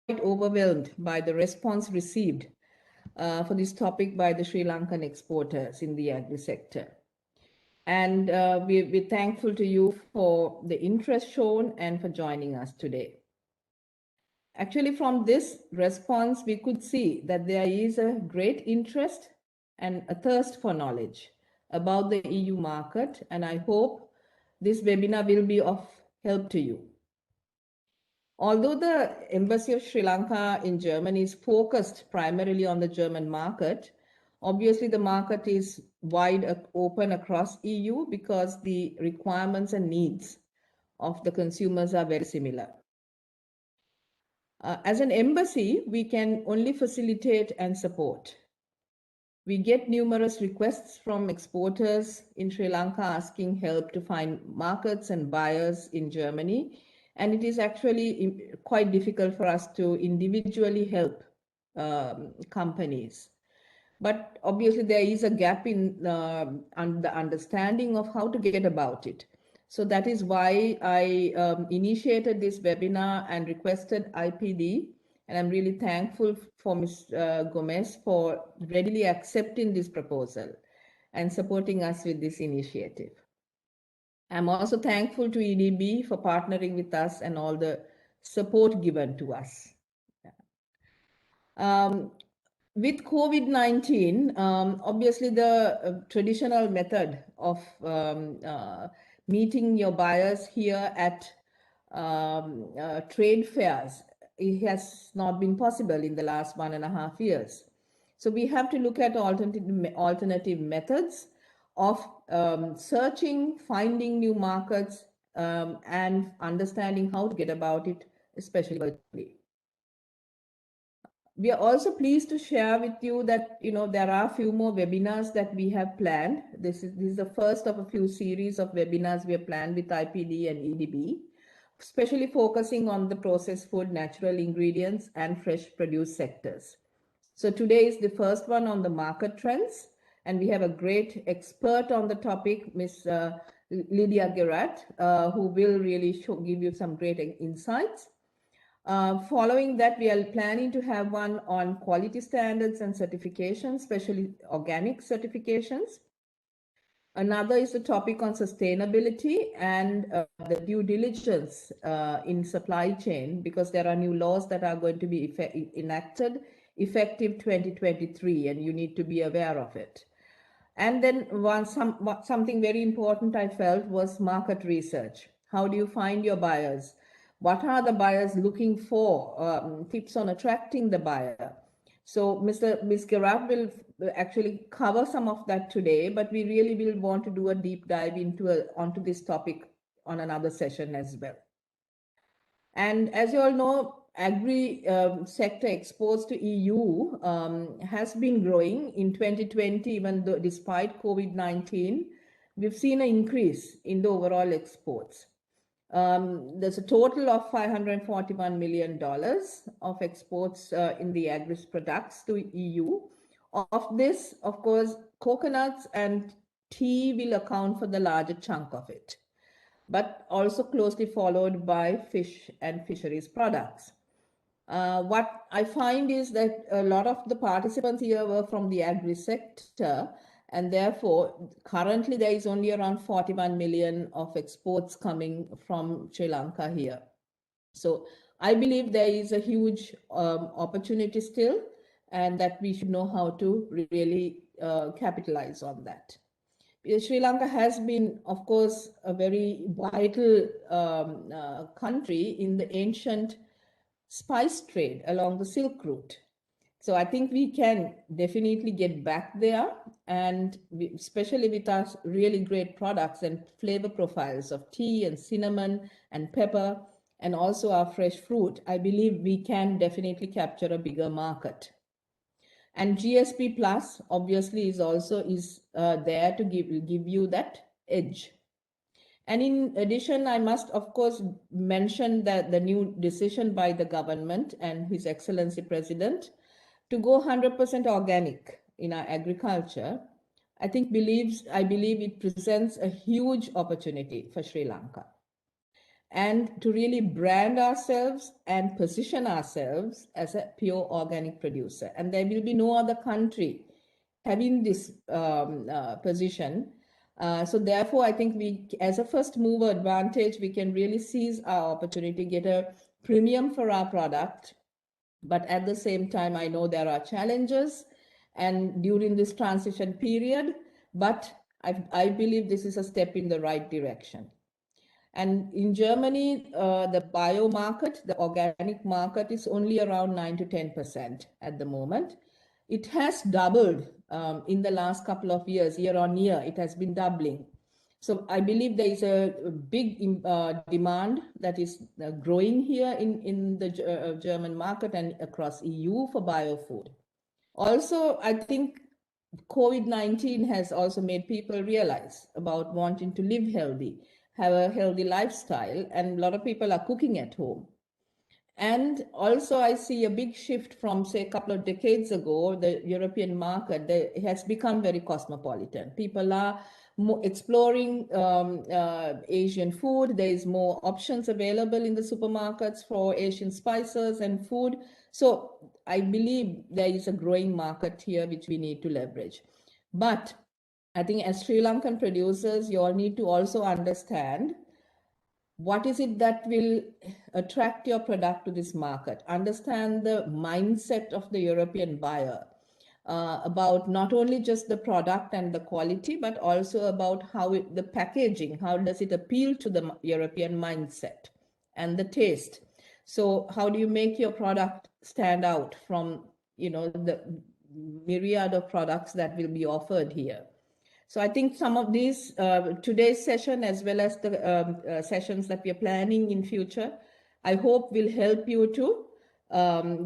overwhelmed by the response received for this topic by the Sri Lankan exporters in the agri sector. And we're thankful to you for the interest shown and for joining us today. Actually, from this response, we could see that there is a great interest and a thirst for knowledge about the EU market, and I hope this webinar will be of help to you. Although the Embassy of Sri Lanka in Germany is focused primarily on the German market, obviously the market is wide open across EU because the requirements and needs of the consumers are very similar. As an embassy, we can only facilitate and support. We get numerous requests from exporters in Sri Lanka asking help to find markets and buyers in Germany. And it is actually quite difficult for us to individually help companies. But obviously there is a gap in the understanding of how to get about it. So that is why I initiated this webinar and requested IPD. And I'm really thankful for Ms. Gomez for readily accepting this proposal and supporting us with this initiative. I'm also thankful to EDB for partnering with us and all the support given to us. With COVID-19, obviously the traditional method of meeting your buyers here at trade fairs, it has not been possible in the last 1.5 years. So we have to look at alternative methods of searching, finding new markets, and understanding how to get about it, especially virtually. We are also pleased to share with you that there are a few more webinars that we have planned. This is the first of a few series of webinars we have planned with IPD and EDB, especially focusing on the processed food, natural ingredients, and fresh produce sectors. So today is the first one on the market trends, and we have a great expert on the topic, Ms. Lydia Gerat, who will really give you some great insights. Following that, we are planning to have one on quality standards and certifications, especially organic certifications. Another is the topic on sustainability and the due diligence in supply chain, because there are new laws that are going to be enacted effective 2023, and you need to be aware of it. And then something very important I felt was market research. How do you find your buyers? What are the buyers looking for? Tips on attracting the buyer. So Ms. Gerat will actually cover some of that today, but we really will want to do a deep dive onto this topic on another session as well. And as you all know, agri sector exports to EU has been growing in 2020, even though despite COVID-19, we've seen an increase in the overall exports. There's a total of $541 million of exports in the agri products to EU. Of this, of course, coconuts and tea will account for the larger chunk of it, but also closely followed by fish and fisheries products. What I find is that a lot of the participants here were from the agri sector, and therefore currently there is only around 41 million of exports coming from Sri Lanka here. So I believe there is a huge opportunity still, and that we should know how to really capitalize on that. Sri Lanka has been, of course, a very vital country in the ancient spice trade along the Silk Route. So I think we can definitely get back there, and especially with our really great products and flavor profiles of tea and cinnamon and pepper, and also our fresh fruit, I believe we can definitely capture a bigger market. And GSP Plus obviously is also there to give you that edge. And in addition, I must, of course, mention that the new decision by the government and His Excellency President to go 100% organic in our agriculture, I believe it presents a huge opportunity for Sri Lanka. and to really brand ourselves and position ourselves as a pure organic producer. And there will be no other country having this position. So therefore, I think we, as a first mover advantage, we can really seize our opportunity, get a premium for our product. But at the same time, I know there are challenges and during this transition period, but I believe this is a step in the right direction. And in Germany, the bio market, the organic market is only around 9 to 10% at the moment. It has doubled in the last couple of years, year on year, it has been doubling. So I believe there is a big demand that is growing here in the German market and across EU for biofood. Also, I think COVID-19 has also made people realize about wanting to live healthy, have a healthy lifestyle, and a lot of people are cooking at home. And also, I see a big shift from, say, a couple of decades ago. The European market has become very cosmopolitan. People are exploring Asian food. There is more options available in the supermarkets for Asian spices and food. So I believe there is a growing market here which we need to leverage. But I think as Sri Lankan producers, you all need to also understand what is it that will attract your product to this market. Understand the mindset of the European buyer about not only just the product and the quality, but also about how the packaging, how does it appeal to the European mindset and the taste. So how do you make your product stand out from, the myriad of products that will be offered here? So I think some of these, today's session, as well as the sessions that we are planning in future, I hope will help you to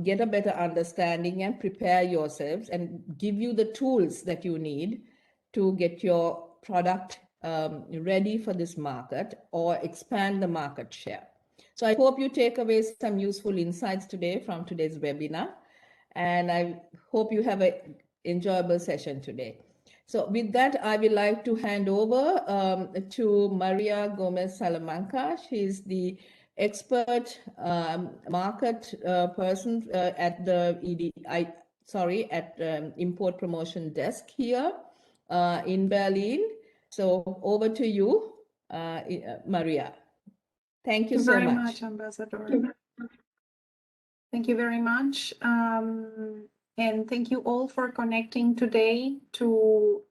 get a better understanding and prepare yourselves and give you the tools that you need to get your product ready for this market or expand the market share. So I hope you take away some useful insights today from today's webinar, and I hope you have an enjoyable session today. So with that, I would like to hand over to Maria Gomez Salamanca. She's the expert market person at the Import Promotion Desk here in Berlin. So over to you, Maria. Thank you so much. Thank you very much, Ambassador. Thank you very much. And thank you all for connecting today to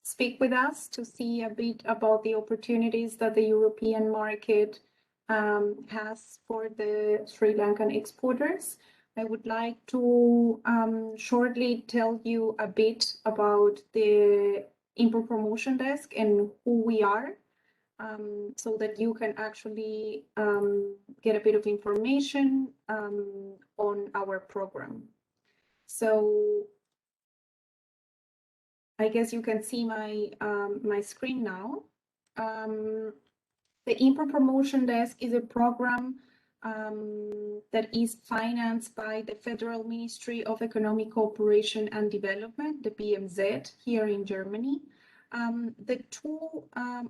speak with us, to see a bit about the opportunities that the European market has for the Sri Lankan exporters. I would like to shortly tell you a bit about the Import Promotion Desk and who we are, so that you can actually get a bit of information on our program. So I guess you can see my my screen now. The Import Promotion Desk is a program that is financed by the Federal Ministry of Economic Cooperation and Development, the BMZ, here in Germany. The two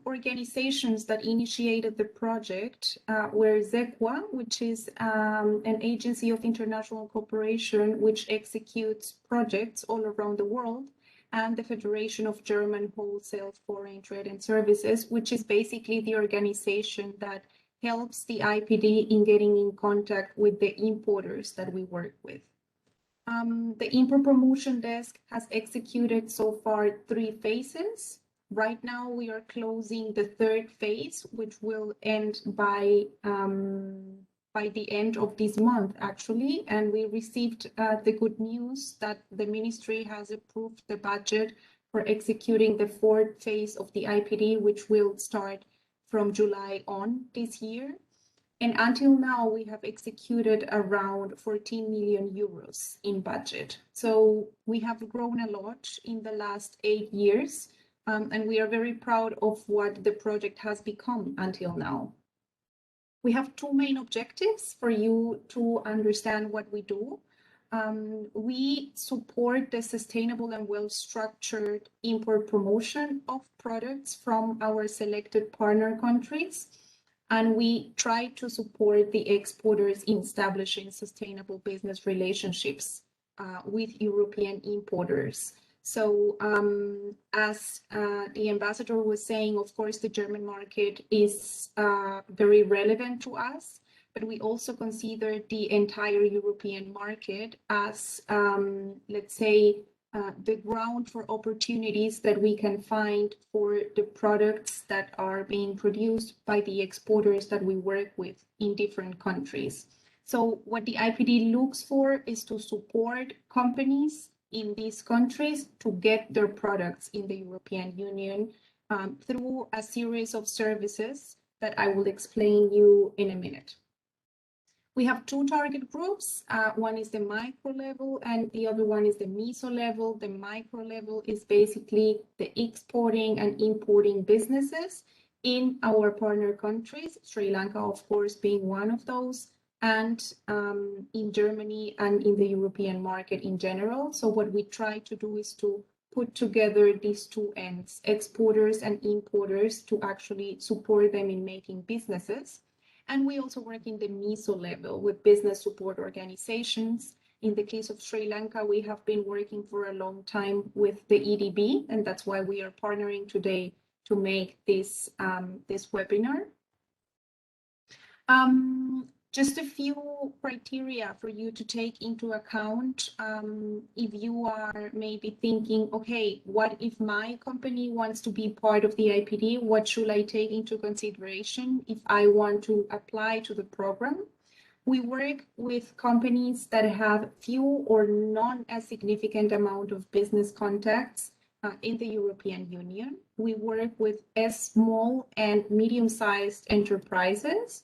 organizations that initiated the project were ZECWA, which is an agency of international cooperation which executes projects all around the world, and the Federation of German Wholesale Foreign Trade and Services, which is basically the organization that helps the IPD in getting in contact with the importers that we work with. The Import Promotion Desk has executed so far 3 phases. Right now, we are closing the 3rd phase, which will end by the end of this month, actually. And we received the good news that the ministry has approved the budget for executing the 4th phase of the IPD, which will start from July on this year. And until now, we have executed around 14 million euros in budget. So we have grown a lot in the last 8 years, and we are very proud of what the project has become until now. We have 2 main objectives for you to understand what we do. We support the sustainable and well-structured import promotion of products from our selected partner countries. And we try to support the exporters in establishing sustainable business relationships with European importers. So as the ambassador was saying, of course, the German market is very relevant to us, but we also consider the entire European market as, let's say, the ground for opportunities that we can find for the products that are being produced by the exporters that we work with in different countries. So what the IPD looks for is to support companies in these countries to get their products in the European Union through a series of services that I will explain you in a minute. We have two target groups. One is the micro level and the other one is the meso level. The micro level is basically the exporting and importing businesses in our partner countries, Sri Lanka, of course, being one of those, and in Germany and in the European market in general. So what we try to do is to put together these two ends, exporters and importers, to actually support them in making businesses. And we also work in the meso level with business support organizations. In the case of Sri Lanka, we have been working for a long time with the EDB, and that's why we are partnering today to make this, this webinar. Just a few criteria for you to take into account if you are maybe thinking, okay, what if my company wants to be part of the IPD? What should I take into consideration if I want to apply to the program? We work with companies that have few or not a significant amount of business contacts in the European Union. We work with small and medium-sized enterprises.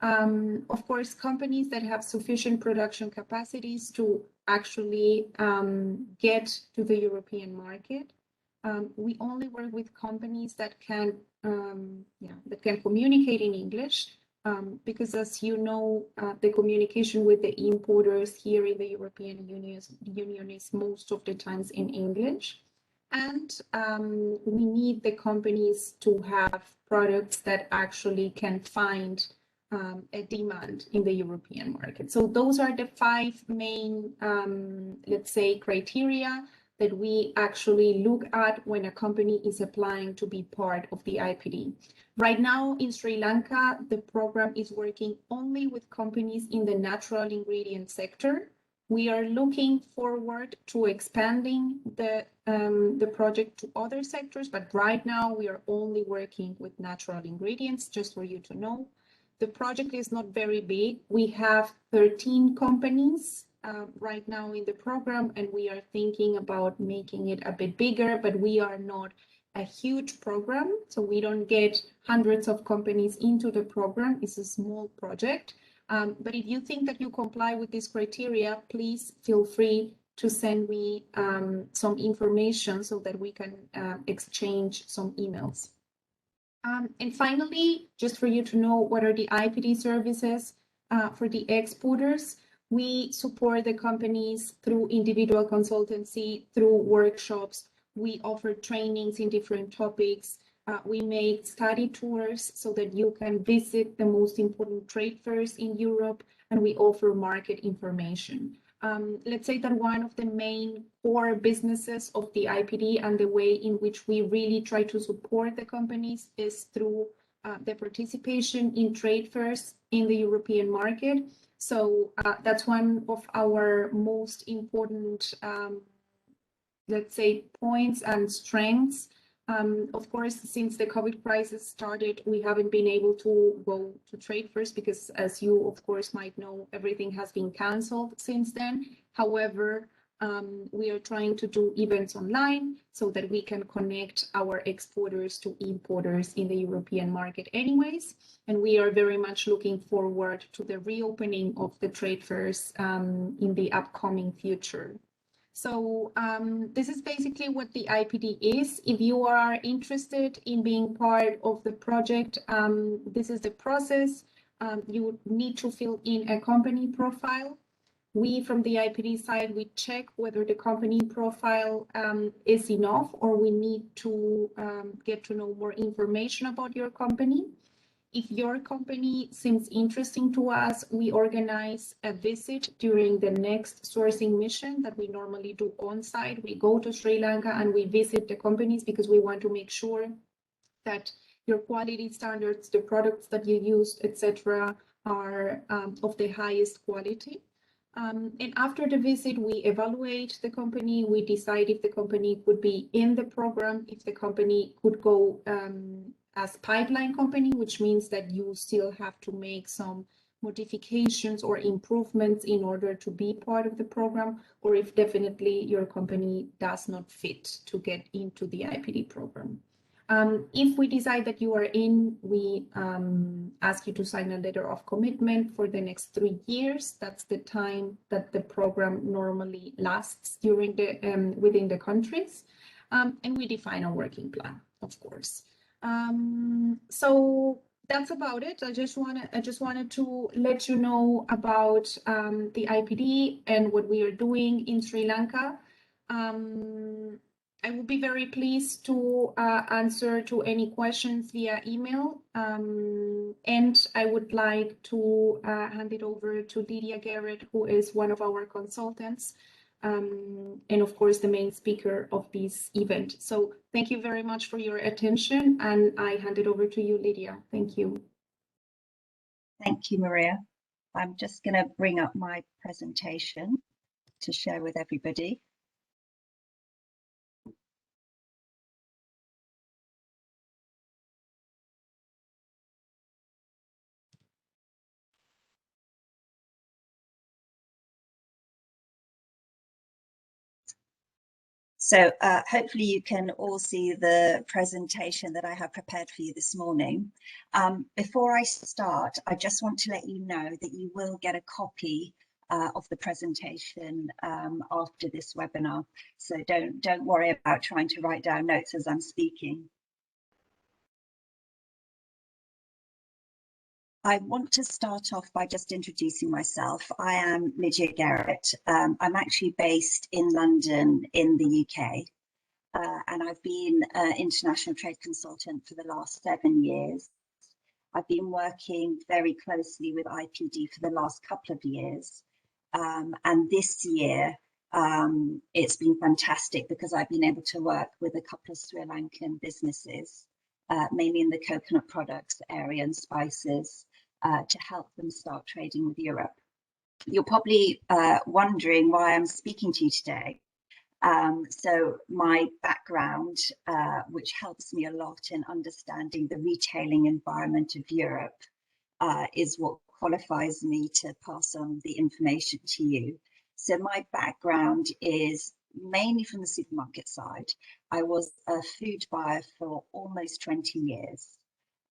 Of course, companies that have sufficient production capacities to actually get to the European market. We only work with companies that can, that can communicate in English, because as you know, the communication with the importers here in the European Union is most of the times in English. And we need the companies to have products that actually can find a demand in the European market. So those are the five main, let's say, criteria that we actually look at when a company is applying to be part of the IPD. Right now in Sri Lanka, the program is working only with companies in the natural ingredient sector. We are looking forward to expanding the project to other sectors, but right now we are only working with natural ingredients, just for you to know. The project is not very big. We have 13 companies right now in the program, and we are thinking about making it a bit bigger, but we are not a huge program, so we don't get hundreds of companies into the program. It's a small project. But if you think that you comply with this criteria, please feel free to send me some information so that we can exchange some emails. And finally, just for you to know, what are the IPD services for the exporters? We support the companies through individual consultancy, through workshops. We offer trainings in different topics. We make study tours so that you can visit the most important trade fairs in Europe, and we offer market information. Let's say that one of the main core businesses of the IPD and the way in which we really try to support the companies is through the participation in trade fairs in the European market. So that's one of our most important, let's say, points and strengths. Of course, since the COVID crisis started, we haven't been able to go to trade fairs because, as you, of course, might know, everything has been canceled since then. However, we are trying to do events online so that we can connect our exporters to importers in the European market anyways. And we are very much looking forward to the reopening of the trade fairs in the upcoming future. So this is basically what the IPD is. If you are interested in being part of the project, this is the process. You need to fill in a company profile. We, from the IPD side, we check whether the company profile is enough or we need to get to know more information about your company. If your company seems interesting to us, we organize a visit during the next sourcing mission that we normally do on site. We go to Sri Lanka and we visit the companies because we want to make sure that your quality standards, the products that you use, etc., are of the highest quality. And after the visit, we evaluate the company. We decide if the company could be in the program, if the company could go as pipeline company, which means that you still have to make some modifications or improvements in order to be part of the program, or if definitely your company does not fit to get into the IPD program. If we decide that you are in, we ask you to sign a letter of commitment for the next 3 years. That's the time that the program normally lasts during the within the countries, and we define a working plan, of course. So that's about it. I just wanted to let you know about the IPD and what we are doing in Sri Lanka. I would be very pleased to answer to any questions via email. And I would like to hand it over to Lydia Garrett, who is one of our consultants, and of course, the main speaker of this event. So thank you very much for your attention, and I hand it over to you, Lydia. Thank you. Thank you, Maria. I'm just going to bring up my presentation to share with everybody. So hopefully you can all see the presentation that I have prepared for you this morning. Before I start, I just want to let you know that you will get a copy of the presentation after this webinar. So don't worry about trying to write down notes as I'm speaking. I want to start off by just introducing myself. I am Lydia Garrett. I'm actually based in London in the UK, and I've been an international trade consultant for the last 7 years. I've been working very closely with IPD for the last couple of years, and this year it's been fantastic because I've been able to work with a couple of Sri Lankan businesses, mainly in the coconut products area and spices, to help them start trading with Europe. You're probably wondering why I'm speaking to you today. So my background, which helps me a lot in understanding the retailing environment of Europe, is what qualifies me to pass on the information to you. So my background is mainly from the supermarket side. I was a food buyer for almost 20 years.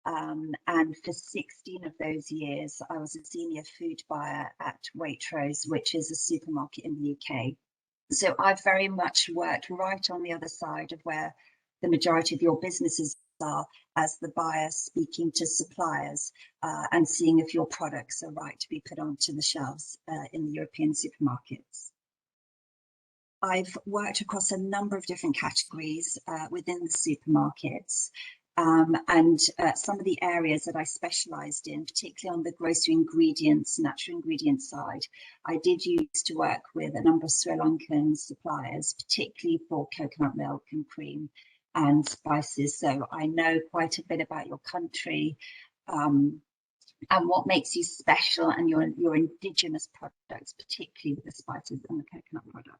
And for 16 of those years, I was a senior food buyer at Waitrose, which is a supermarket in the UK. So I've very much worked right on the other side of where the majority of your businesses are, as the buyer speaking to suppliers and seeing if your products are right to be put onto the shelves in the European supermarkets. I've worked across a number of different categories within the supermarkets. And some of the areas that I specialised in, particularly on the grocery ingredients, natural ingredient side, I did used to work with a number of Sri Lankan suppliers, particularly for coconut milk and cream and spices. So I know quite a bit about your country and what makes you special and your indigenous products, particularly with the spices and the coconut products.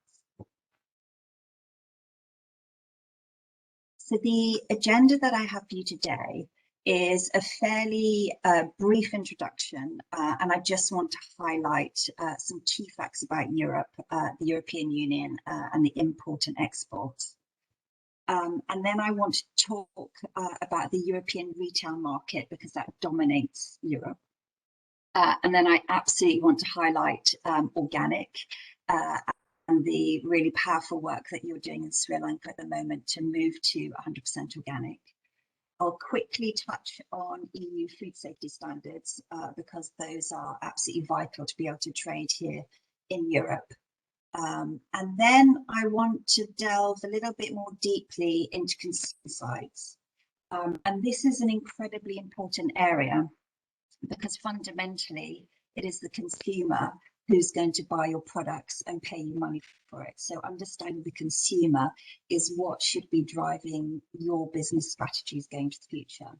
So the agenda that I have for you today is a fairly brief introduction, and I just want to highlight some key facts about Europe, the European Union, and the import and export. And then I want to talk about the European retail market because that dominates Europe. And then I absolutely want to highlight organic and the really powerful work that you're doing in Sri Lanka at the moment to move to 100% organic. I'll quickly touch on EU food safety standards because those are absolutely vital to be able to trade here in Europe. And then I want to delve a little bit more deeply into consumer insights And this is an incredibly important area because fundamentally it is the consumer who's going to buy your products and pay you money for it. So understanding the consumer is what should be driving your business strategies going to the future.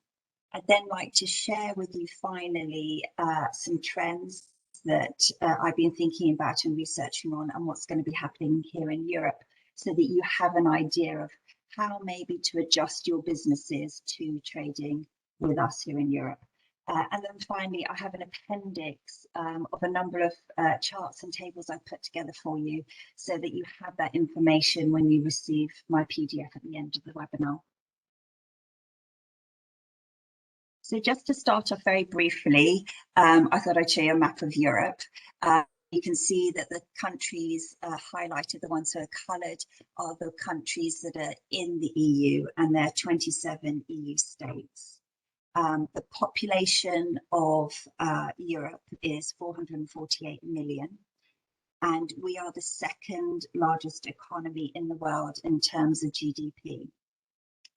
I'd then like to share with you finally some trends that I've been thinking about and researching on and what's going to be happening here in Europe so that you have an idea of how maybe to adjust your businesses to trading with us here in Europe. And then finally, I have an appendix of a number of charts and tables I've put together for you so that you have that information when you receive my PDF at the end of the webinar. So just to start off very briefly, I thought I'd show you a map of Europe. You can see that the countries highlighted, the ones that are coloured, are the countries that are in the EU, and there are 27 EU states. The population of Europe is 448 million, and we are the second largest economy in the world in terms of GDP.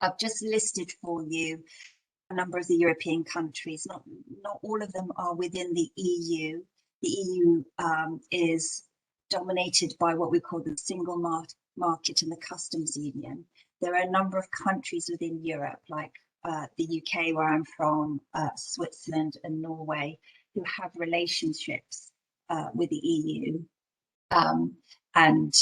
I've just listed for you a number of the European countries. Not all of them are within the EU. The EU is dominated by what we call the single market and the customs union. There are a number of countries within Europe, like the UK, where I'm from, Switzerland and Norway, who have relationships with the EU. And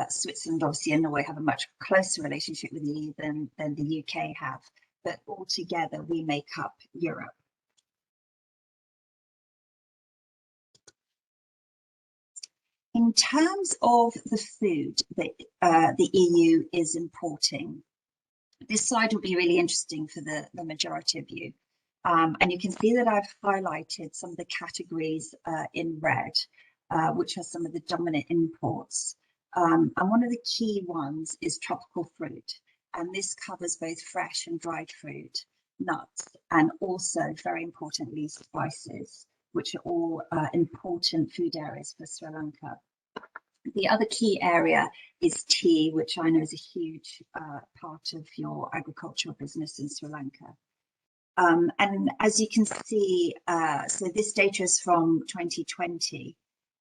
Switzerland, obviously, and Norway have a much closer relationship with the EU than the UK have. But altogether, we make up Europe. In terms of the food that the EU is importing, this slide will be really interesting for the majority of you. And you can see that I've highlighted some of the categories in red, which are some of the dominant imports. And one of the key ones is tropical fruit. And this covers both fresh and dried fruit, nuts, and also, very importantly, spices, which are all important food areas for Sri Lanka. The other key area is tea, which I know is a huge part of your agricultural business in Sri Lanka. And as you can see, so this data is from 2020,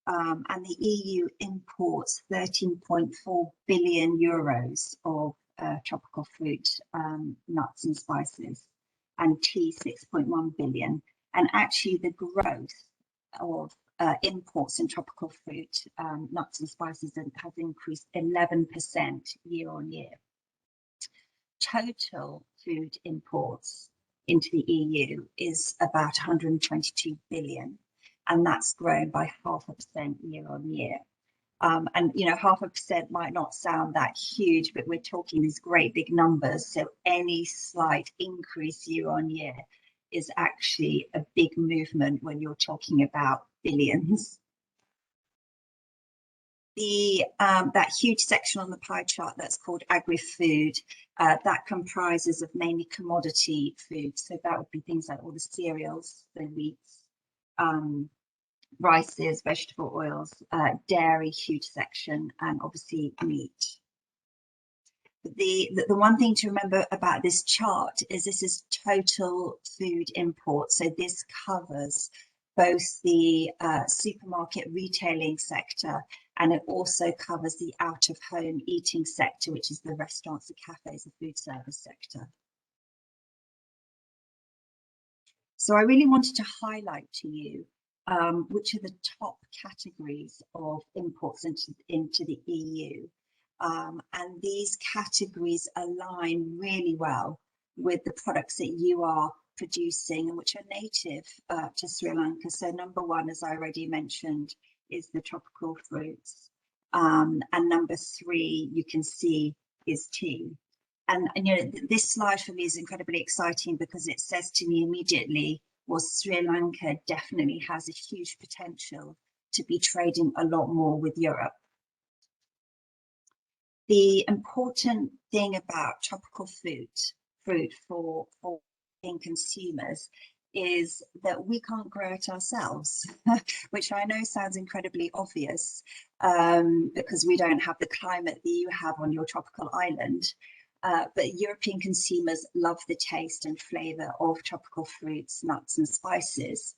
and the EU imports 13.4 billion euros of tropical fruit, nuts and spices, and tea 6.1 billion. And actually the growth of imports in tropical fruit, nuts and spices has increased 11% year on year. Total food imports into the EU is about 122 billion, and that's grown by 0.5% year on year. And you know, 0.5% might not sound that huge, but we're talking these great big numbers. So any slight increase year on year is actually a big movement when you're talking about billions. That huge section on the pie chart that's called agri-food, that comprises of mainly commodity food. So that would be things like all the cereals, the wheats, rices, vegetable oils, dairy, huge section, and obviously meat. The one thing to remember about this chart is this is total food import. So this covers both the supermarket retailing sector, and it also covers the out-of-home eating sector, which is the restaurants, the cafes, the food service sector. So I really wanted to highlight to you which are the top categories of imports into the EU. And these categories align really well with the products that you are producing and which are native to Sri Lanka. So number one, as I already mentioned, is the tropical fruits. And number three, you can see, is tea. And you know, this slide for me is incredibly exciting because it says to me immediately, well, Sri Lanka definitely has a huge potential to be trading a lot more with Europe. The important thing about tropical fruit for consumers is that we can't grow it ourselves, which I know sounds incredibly obvious because we don't have the climate that you have on your tropical island. but European consumers love the taste and flavour of tropical fruits, nuts and spices.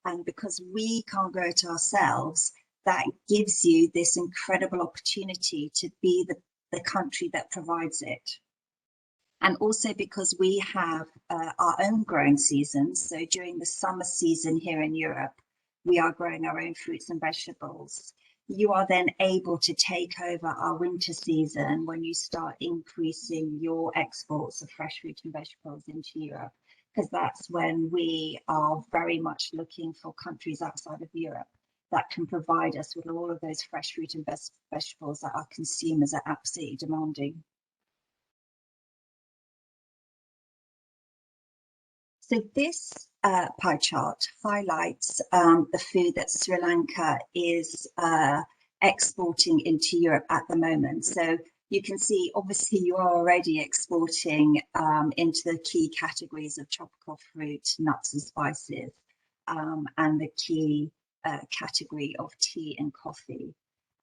And because we can't grow it ourselves, that gives you this incredible opportunity to be the country that provides it. And also because we have our own growing seasons. So during the summer season here in Europe, we are growing our own fruits and vegetables. You are then able to take over our winter season when you start increasing your exports of fresh fruit and vegetables into Europe, because that's when we are very much looking for countries outside of Europe that can provide us with all of those fresh fruit and vegetables that our consumers are absolutely demanding. So this pie chart highlights the food that Sri Lanka is exporting into Europe at the moment. So you can see, obviously, you are already exporting into the key categories of tropical fruit, nuts and spices, and the key category of tea and coffee.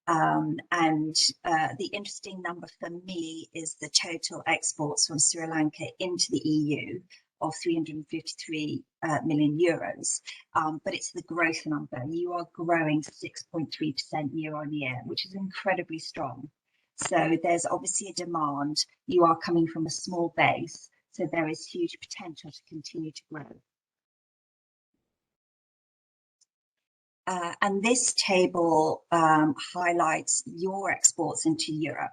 The interesting number for me is the total exports from Sri Lanka into the EU of 353 million euros, but it's the growth number. You are growing 6.3% year on year, which is incredibly strong. So there's obviously a demand. You are coming from a small base, so there is huge potential to continue to grow. And this table highlights your exports into Europe.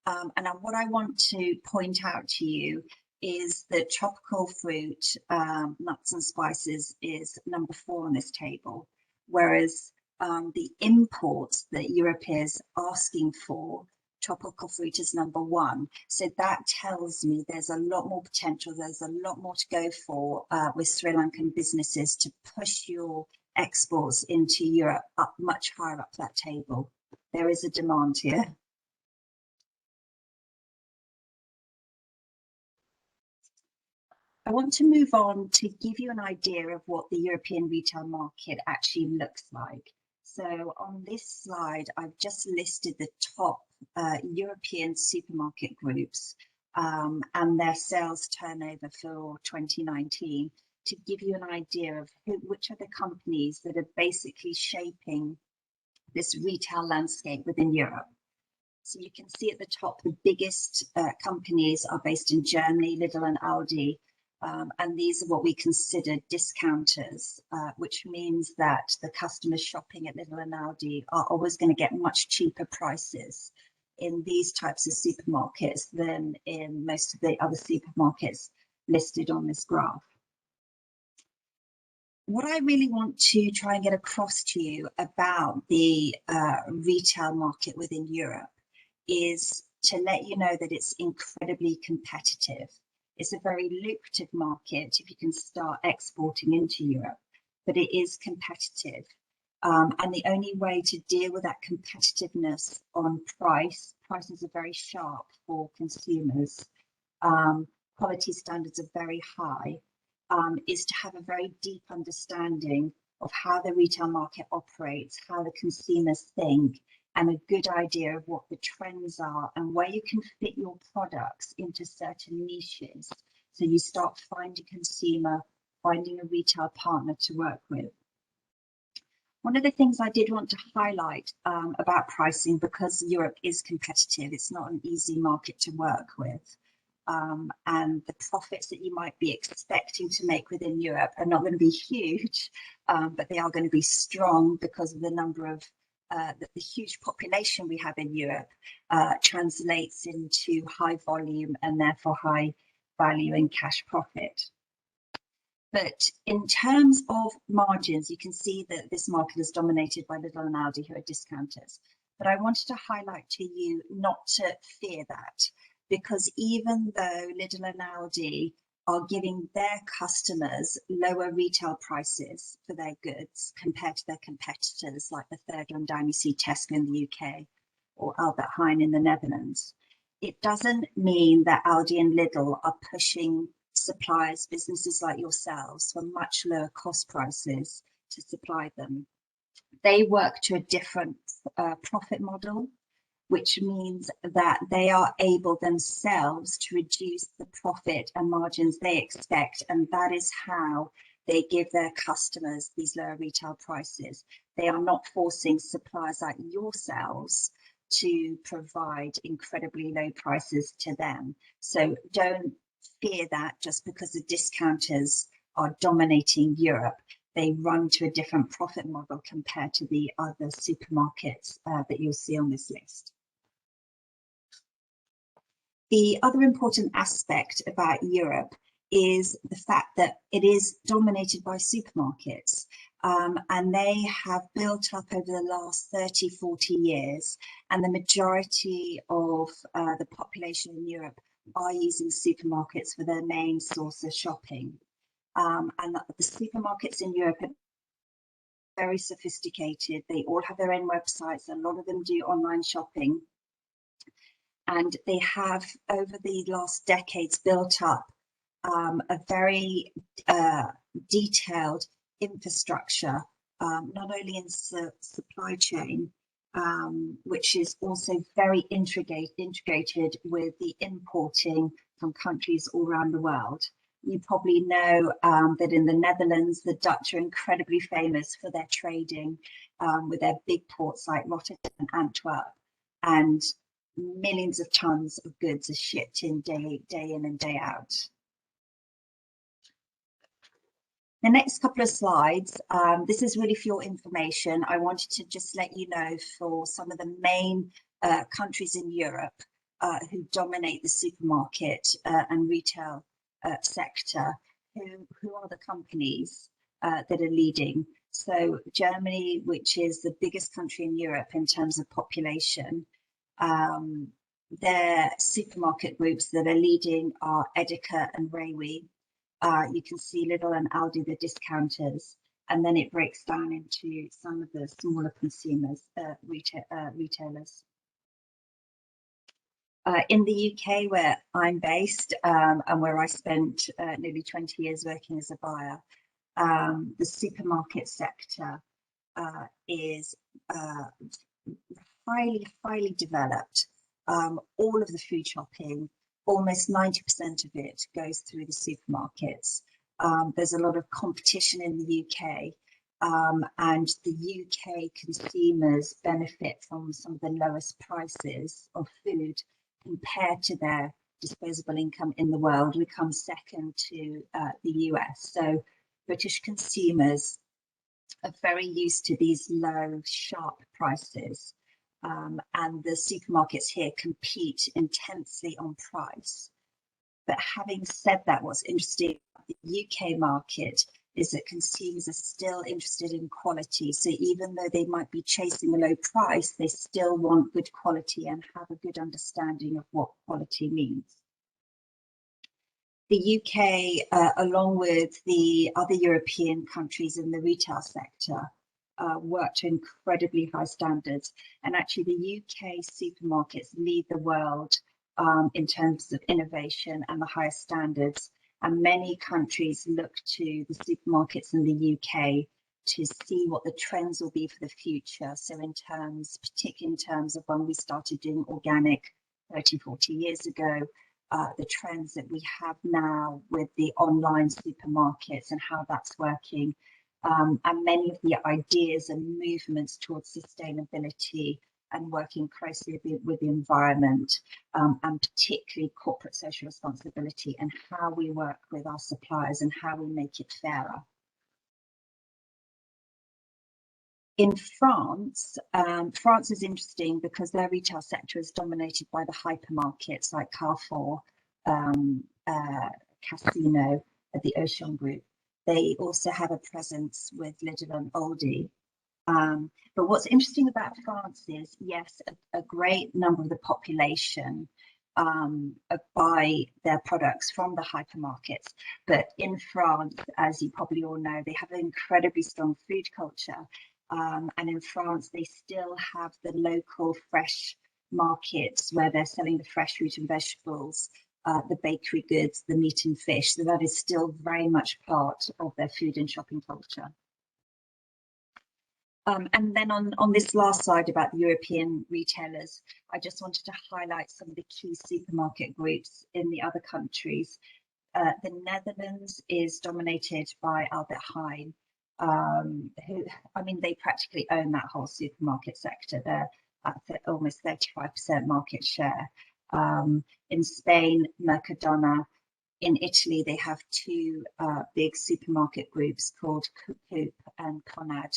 And what I want to point out to you is that tropical fruit, nuts and spices is number 4 on this table, whereas the imports that Europe is asking for, tropical fruit is number 1. So that tells me there's a lot more potential, there's a lot more to go for with Sri Lankan businesses to push your exports into Europe up much higher up that table. There is a demand here. I want to move on to give you an idea of what the European retail market actually looks like. So on this slide, I've just listed the top European supermarket groups and their sales turnover for 2019 to give you an idea of which are the companies that are basically shaping this retail landscape within Europe. So you can see at the top, the biggest companies are based in Germany, Lidl and Aldi. And these are what we consider discounters, which means that the customers shopping at Lidl and Aldi are always going to get much cheaper prices in these types of supermarkets than in most of the other supermarkets listed on this graph. What I really want to try and get across to you about the retail market within Europe is to let you know that it's incredibly competitive. It's a very lucrative market if you can start exporting into Europe, but it is competitive. And the only way to deal with that competitiveness on prices are very sharp for consumers. Quality standards are very high, is to have a very deep understanding of how the retail market operates, how the consumers think, and a good idea of what the trends are and where you can fit your products into certain niches. So you start finding a consumer, finding a retail partner to work with. One of the things I did want to highlight about pricing, because Europe is competitive, it's not an easy market to work with. And the profits that you might be expecting to make within Europe are not going to be huge, but they are going to be strong because of the number of the huge population we have in Europe translates into high volume and therefore high value and cash profit. But in terms of margins, you can see that this market is dominated by Lidl and Aldi, who are discounters. But I wanted to highlight to you not to fear that, because even though Lidl and Aldi are giving their customers lower retail prices for their goods compared to their competitors, like the third one down, you see Tesco in the UK or Albert Heijn in the Netherlands, it doesn't mean that Aldi and Lidl are pushing suppliers, businesses like yourselves, for much lower cost prices to supply them. They work to a different profit model, which means that they are able themselves to reduce the profit and margins they expect, and that is how they give their customers these lower retail prices. They are not forcing suppliers like yourselves to provide incredibly low prices to them. So don't fear that just because the discounters are dominating Europe, they run to a different profit model compared to the other supermarkets that you'll see on this list. The other important aspect about Europe is the fact that it is dominated by supermarkets, and they have built up over the last 30, 40 years, and the majority of the population in Europe are using supermarkets for their main source of shopping. And the supermarkets in Europe are very sophisticated. They all have their own websites. A lot of them do online shopping. And they have, over the last decades, built up a very detailed infrastructure, not only in supply chain, which is also very integrated with the importing from countries all around the world. You probably know that in the Netherlands, the Dutch are incredibly famous for their trading with their big ports like Rotterdam and Antwerp, and millions of tons of goods are shipped in day in and day out. The next couple of slides, this is really for your information. I wanted to just let you know for some of the main countries in Europe who dominate the supermarket and retail sector, who are the companies that are leading. So Germany, which is the biggest country in Europe in terms of population, their supermarket groups that are leading are Edeka and Rewe. You can see Lidl and Aldi, the discounters, and then it breaks down into some of the smaller consumers, retailers. In the UK, where I'm based and where I spent nearly 20 years working as a buyer, the supermarket sector is highly developed. All of the food shopping, almost 90% of it goes through the supermarkets. There's a lot of competition in the UK, and the UK consumers benefit from some of the lowest prices of food compared to their disposable income in the world. We come second to the US. So British consumers are very used to these low, sharp prices. And the supermarkets here compete intensely on price. But having said that, what's interesting about the UK market is that consumers are still interested in quality. So even though they might be chasing a low price, they still want good quality and have a good understanding of what quality means. The UK, along with the other European countries in the retail sector, work to incredibly high standards. And actually the UK supermarkets lead the world in terms of innovation and the highest standards. And many countries look to the supermarkets in the UK to see what the trends will be for the future. So in terms, particularly in terms of when we started doing organic 30, 40 years ago, the trends that we have now with the online supermarkets and how that's working, and many of the ideas and movements towards sustainability and working closely with the environment, and particularly corporate social responsibility and how we work with our suppliers and how we make it fairer. In France, France is interesting because their retail sector is dominated by the hypermarkets like Carrefour, Casino, the Auchan Group. They also have a presence with Lidl and Aldi. But what's interesting about France is, yes, a great number of the population buy their products from the hypermarkets. But in France, as you probably all know, they have an incredibly strong food culture. And in France, they still have the local fresh markets where they're selling the fresh fruit and vegetables, the bakery goods, the meat and fish. So that is still very much part of their food and shopping culture. And then on this last slide about the European retailers, I just wanted to highlight some of the key supermarket groups in the other countries. The Netherlands is dominated by Albert Heijn, who, I mean, they practically own that whole supermarket sector. They're at almost 35% market share. In Spain, Mercadona. In Italy, they have two big supermarket groups called Coop and Conad.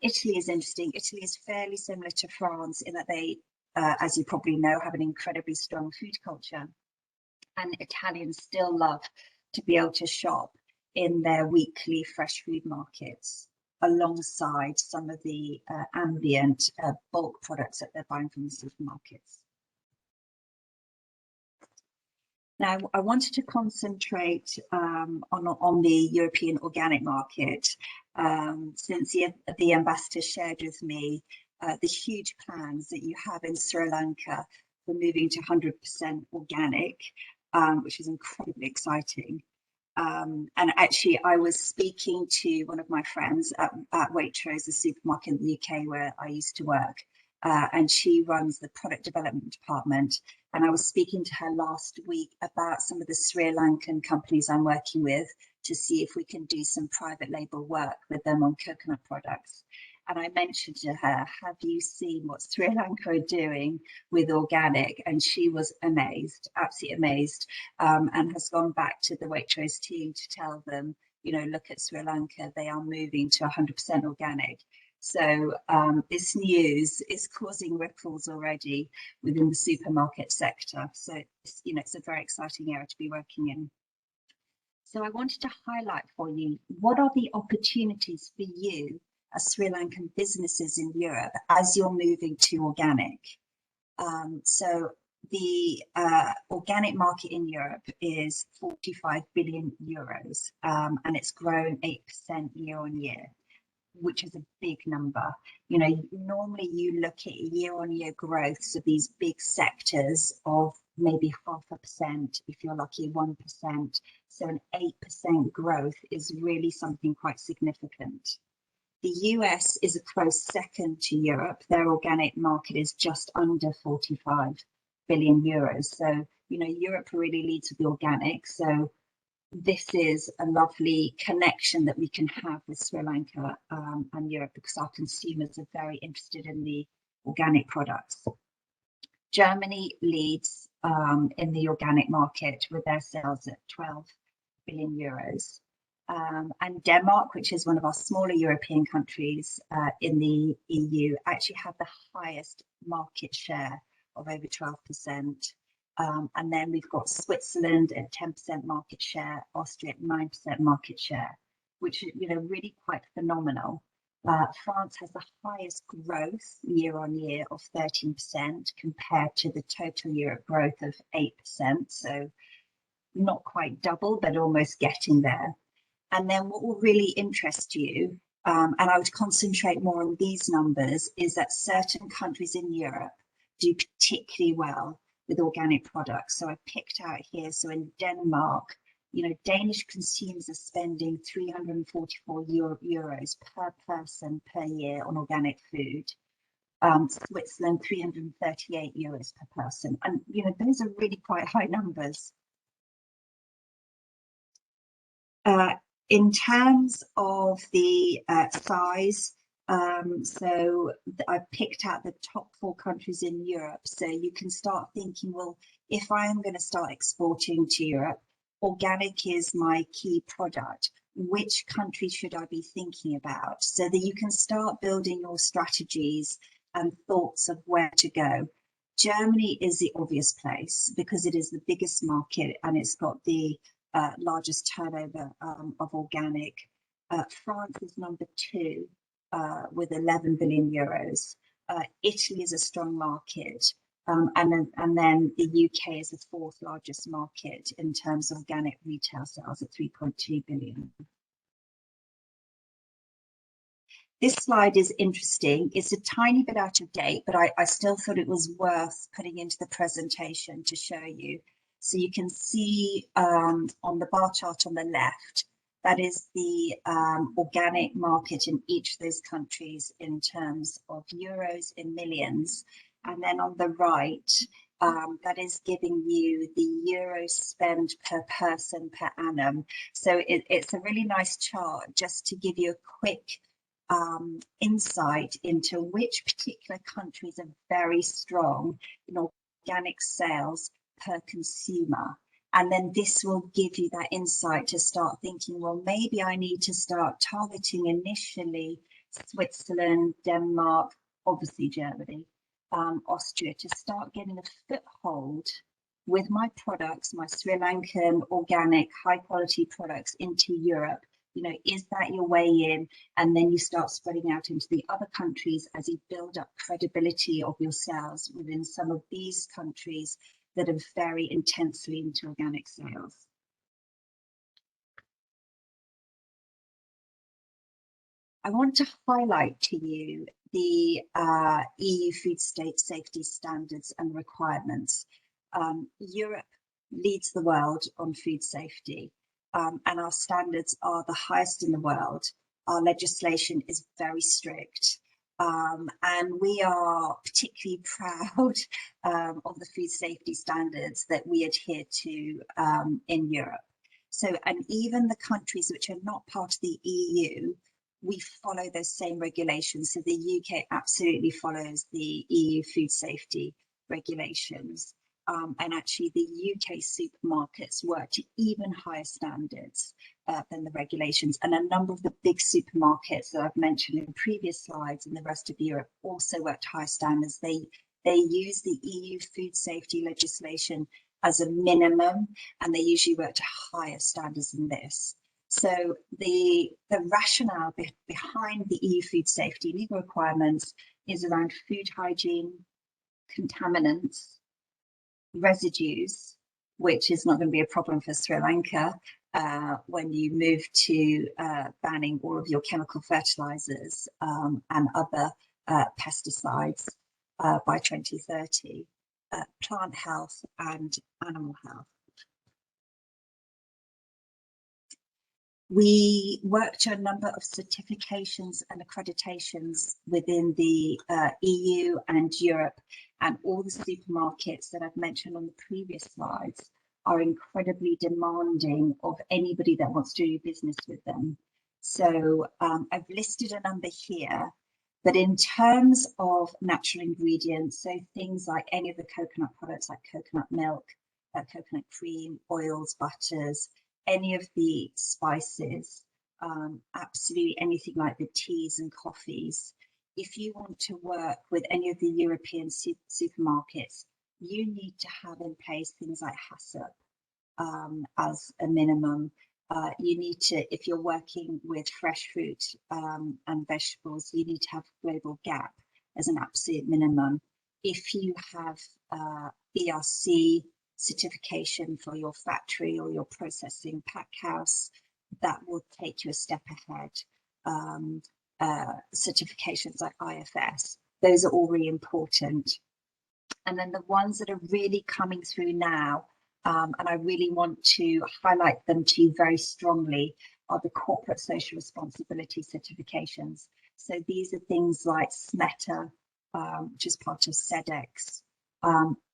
Italy is interesting. Italy is fairly similar to France in that they, as you probably know, have an incredibly strong food culture. And Italians still love to be able to shop in their weekly fresh food markets alongside some of the ambient bulk products that they're buying from the supermarkets. Now, I wanted to concentrate on the European organic market, since the ambassador shared with me the huge plans that you have in Sri Lanka for moving to 100% organic, which is incredibly exciting. And actually, I was speaking to one of my friends at Waitrose, a supermarket in the UK where I used to work, and she runs the product development department. And I was speaking to her last week about some of the Sri Lankan companies I'm working with to see if we can do some private label work with them on coconut products. And I mentioned to her, have you seen what Sri Lanka are doing with organic? And she was amazed, absolutely amazed, and has gone back to the Waitrose team to tell them, you know, look at Sri Lanka, they are moving to 100% organic. So this news is causing ripples already within the supermarket sector. So, you know, it's a very exciting area to be working in. So I wanted to highlight for you, what are the opportunities for you as Sri Lankan businesses in Europe as you're moving to organic? So the organic market in Europe is 45 billion euros, and it's grown 8% year on year, which is a big number. You know, normally you look at year-on-year growths of these big sectors of maybe 0.5%, if you're lucky, 1%. So an 8% growth is really something quite significant. The US is a close second to Europe. Their organic market is just under 45 billion euros. So, you know, Europe really leads with the organic. So this is a lovely connection that we can have with Sri Lanka and Europe, because our consumers are very interested in the organic products. Germany leads in the organic market with their sales at 12 billion euros. And Denmark, which is one of our smaller European countries in the EU, actually have the highest market share of over 12%. And then we've got Switzerland at 10% market share, Austria at 9% market share, which is, you know, really quite phenomenal. France has the highest growth year on year of 13% compared to the total Europe growth of 8%. So not quite double, but almost getting there. And then what will really interest you, and I would concentrate more on these numbers, is that certain countries in Europe do particularly well with organic products. So I picked out here, so in Denmark, you know, Danish consumers are spending 344 euros per person per year on organic food. Switzerland, 338 euros per person. And, you know, those are really quite high numbers. In terms of the size, so I picked out the top 4 countries in Europe. So you can start thinking, well, if I am going to start exporting to Europe, organic is my key product. Which country should I be thinking about? So that you can start building your strategies and thoughts of where to go. Germany is the obvious place because it is the biggest market and it's got the largest turnover of organic. France is number 2 with 11 billion euros. Italy is a strong market. And then the UK is the 4th largest market in terms of organic retail sales at 3.2 billion. This slide is interesting. It's a tiny bit out of date, but I still thought it was worth putting into the presentation to show you. So you can see on the bar chart on the left That is the organic market in each of those countries in terms of euros in millions. And then on the right, that is giving you the euro spend per person per annum. So it's a really nice chart just to give you a quick insight into which particular countries are very strong in organic sales per consumer. And then this will give you that insight to start thinking, well, maybe I need to start targeting initially Switzerland, Denmark, obviously Germany, Austria, to start getting a foothold with my products, my Sri Lankan organic high quality products into Europe. You know, is that your way in? And then you start spreading out into the other countries as you build up credibility of your sales within some of these countries that are very intensely into organic sales. I want to highlight to you the EU food safety standards and requirements. Europe leads the world on food safety, and our standards are the highest in the world. Our legislation is very strict. And we are particularly proud of the food safety standards that we adhere to in Europe. So, and even the countries which are not part of the EU, we follow those same regulations. So the UK absolutely follows the EU food safety regulations. And actually the UK supermarkets work to even higher standards than the regulations. And a number of the big supermarkets that I've mentioned in previous slides in the rest of Europe also work to high standards. They use the EU food safety legislation as a minimum, and they usually work to higher standards than this. So the rationale behind the EU food safety legal requirements is around food hygiene, contaminants, residues, which is not going to be a problem for Sri Lanka when you move to banning all of your chemical fertilizers and other pesticides by 2030, plant health and animal health. We work to a number of certifications and accreditations within the EU and Europe, and all the supermarkets that I've mentioned on the previous slides are incredibly demanding of anybody that wants to do business with them. So I've listed a number here, but in terms of natural ingredients, so things like any of the coconut products like coconut milk, coconut cream, oils, butters, any of the spices, absolutely anything like the teas and coffees. If you want to work with any of the European supermarkets, you need to have in place things like HACCP as a minimum. You need to, if you're working with fresh fruit and vegetables, you need to have Global GAP as an absolute minimum. If you have BRC certification for your factory or your processing pack house, that will take you a step ahead. Certifications like IFS, those are all really important. And then the ones that are really coming through now, and I really want to highlight them to you very strongly, are the corporate social responsibility certifications. So these are things like SMETA, which is part of SEDEX,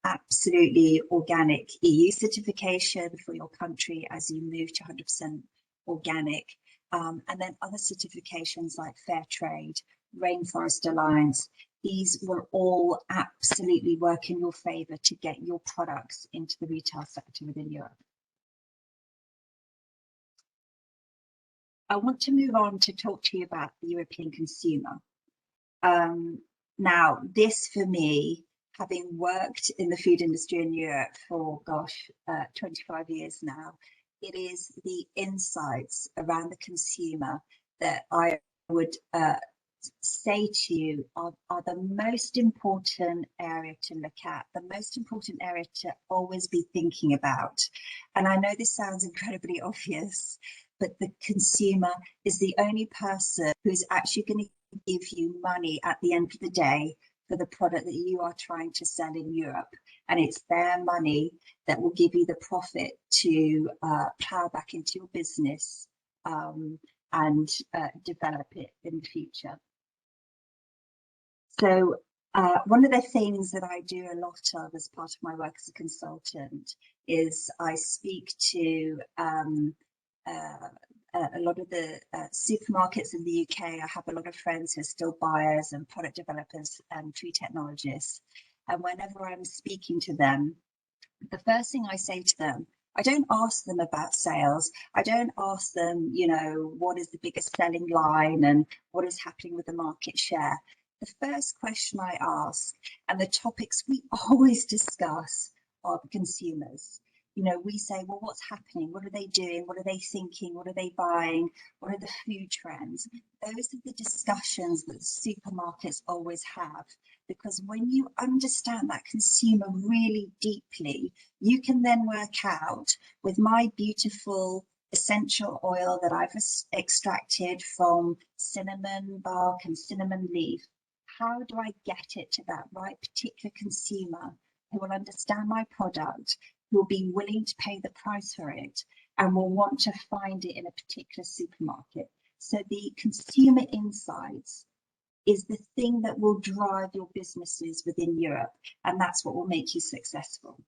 absolutely organic EU certification for your country as you move to 100% organic, and then other certifications like Fair Trade, Rainforest Alliance. These will all absolutely work in your favour to get your products into the retail sector within Europe. I want to move on to talk to you about the European consumer. Now, this for me, having worked in the food industry in Europe for, 25 years now, it is the insights around the consumer that I would say to you are the most important area to look at, the most important area to always be thinking about. And I know this sounds incredibly obvious, but the consumer is the only person who's actually going to give you money at the end of the day for the product that you are trying to sell in Europe. And it's their money that will give you the profit to plow back into your business and develop it in the future. So one of the things that I do a lot of as part of my work as a consultant is I speak to a lot of the supermarkets in the UK. I have a lot of friends who are still buyers and product developers and food technologists. And whenever I'm speaking to them, the first thing I say to them, I don't ask them about sales. I don't ask them, you know, what is the biggest selling line and what is happening with the market share. The first question I ask, and the topics we always discuss, are the consumers. You know, we say, well, what's happening? What are they doing? What are they thinking? What are they buying? What are the food trends? Those are the discussions that supermarkets always have, because when you understand that consumer really deeply, you can then work out, with my beautiful essential oil that I've extracted from cinnamon bark and cinnamon leaf, how do I get it to that right particular consumer who will understand my product, who will be willing to pay the price for it, and will want to find it in a particular supermarket. So the consumer insights is the thing that will drive your businesses within Europe, and that's what will make you successful.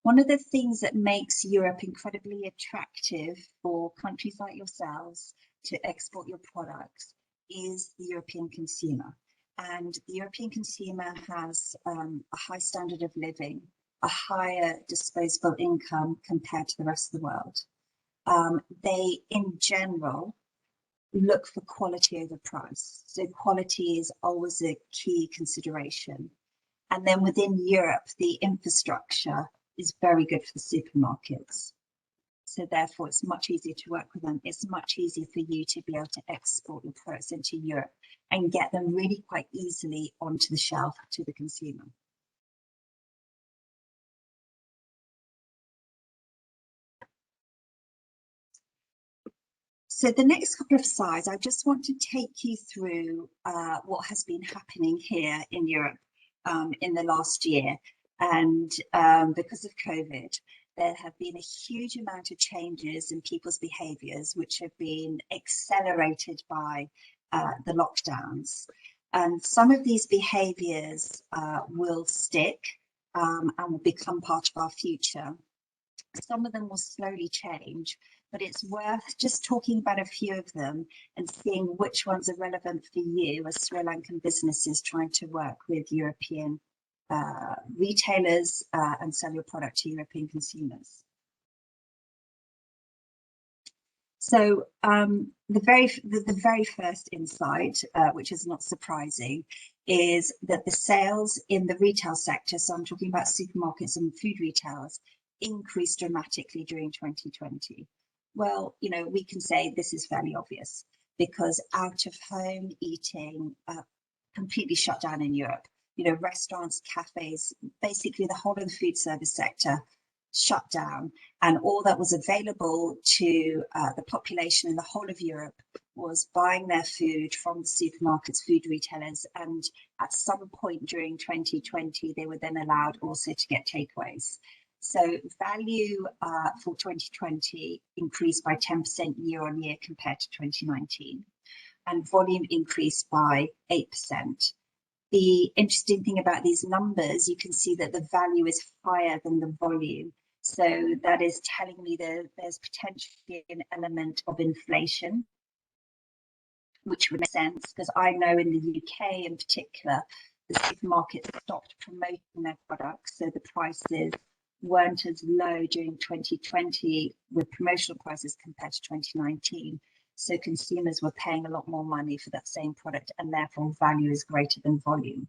One of the things that makes Europe incredibly attractive for countries like yourselves to export your products is the European consumer. And the European consumer has a high standard of living, a higher disposable income compared to the rest of the world. They, in general, look for quality over price. So quality is always a key consideration. And then within Europe, the infrastructure is very good for the supermarkets. So therefore, it's much easier to work with them. It's much easier for you to be able to export your products into Europe and get them really quite easily onto the shelf to the consumer. So the next couple of slides, I just want to take you through what has been happening here in Europe in the last year. And because of COVID, there have been a huge amount of changes in people's behaviours, which have been accelerated by the lockdowns. And some of these behaviours will stick and will become part of our future. Some of them will slowly change, but it's worth just talking about a few of them and seeing which ones are relevant for you as Sri Lankan businesses trying to work with European retailers and sell your product to European consumers. So the very first insight, which is not surprising, is that the sales in the retail sector, so I'm talking about supermarkets and food retailers, increased dramatically during 2020. Well, you know, we can say this is fairly obvious because out of home eating completely shut down in Europe. You know, restaurants, cafes, basically the whole of the food service sector shut down, and all that was available to the population in the whole of Europe was buying their food from the supermarkets, food retailers, and at some point during 2020 they were then allowed also to get takeaways. So value for 2020 increased by 10% year on year compared to 2019, and volume increased by 8%. The interesting thing about these numbers, you can see that the value is higher than the volume. So that is telling me that there's potentially an element of inflation, which would make sense because I know in the UK in particular, the supermarkets stopped promoting their products. So the prices weren't as low during 2020 with promotional prices compared to 2019. So consumers were paying a lot more money for that same product, and therefore value is greater than volume.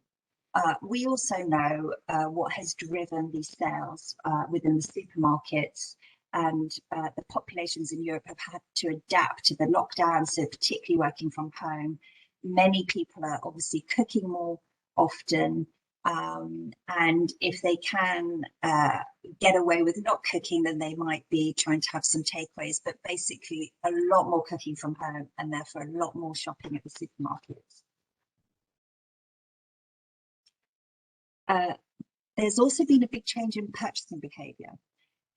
We also know what has driven these sales within the supermarkets, and the populations in Europe have had to adapt to the lockdown, so particularly working from home. Many people are obviously cooking more often, and if they can get away with not cooking, then they might be trying to have some takeaways, but basically a lot more cooking from home and therefore a lot more shopping at the supermarkets. There's also been a big change in purchasing behaviour,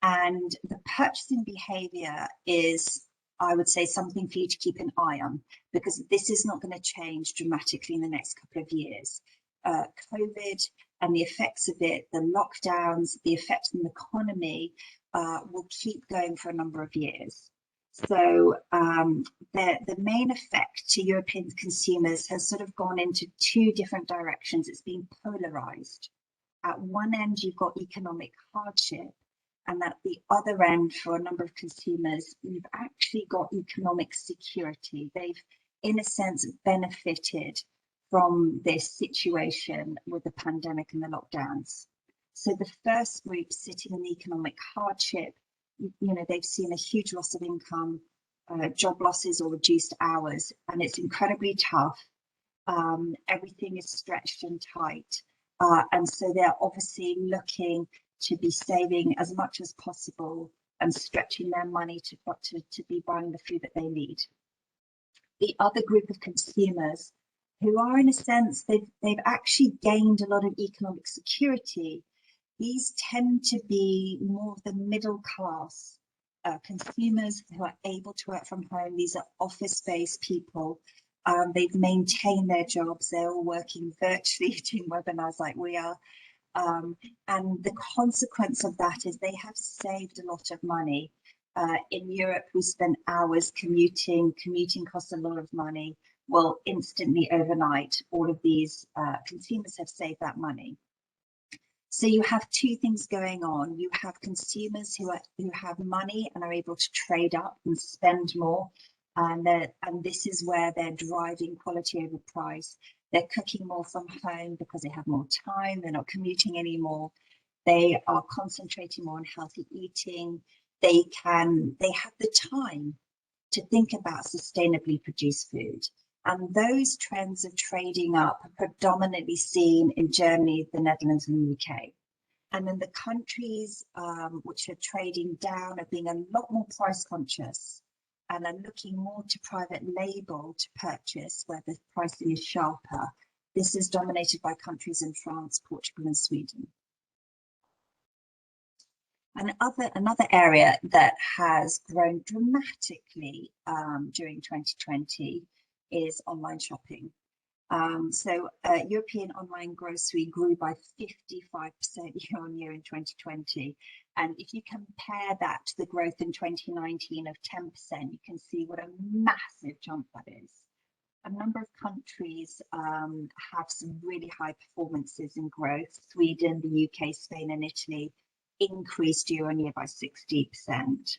and the purchasing behaviour is I would say something for you to keep an eye on, because this is not going to change dramatically in the next couple of years. COVID and the effects of it, the lockdowns, the effects on the economy will keep going for a number of years. So the main effect to European consumers has sort of gone into two different directions. It's been polarized. At one end, you've got economic hardship, and at the other end, for a number of consumers, you've actually got economic security. They've, in a sense, benefited from this situation with the pandemic and the lockdowns. So the first group sitting in the economic hardship, they've seen a huge loss of income, job losses or reduced hours, and it's incredibly tough. Everything is stretched and tight. And so they're obviously looking to be saving as much as possible and stretching their money to be buying the food that they need. The other group of consumers who are, in a sense, they've actually gained a lot of economic security. These tend to be more of the middle class consumers who are able to work from home. These are office-based people. They've maintained their jobs. They're all working virtually, doing webinars like we are. And the consequence of that is they have saved a lot of money. In Europe, we spend hours commuting. Commuting costs a lot of money. Well, instantly overnight, all of these consumers have saved that money. So you have two things going on. You have consumers who have money and are able to trade up and spend more. And this is where they're driving quality over price. They're cooking more from home because they have more time. They're not commuting anymore. They are concentrating more on healthy eating. They have the time to think about sustainably produced food. And those trends of trading up are predominantly seen in Germany, the Netherlands, and the UK. And then the countries which are trading down are being a lot more price conscious and are looking more to private label to purchase, where the pricing is sharper. This is dominated by countries in France, Portugal, and Sweden. Another area that has grown dramatically during 2020 is online shopping. European online grocery grew by 55% year on year in 2020. And if you compare that to the growth in 2019 of 10%, you can see what a massive jump that is. A number of countries have some really high performances in growth. Sweden, the UK, Spain, and Italy increased year on year by 60%.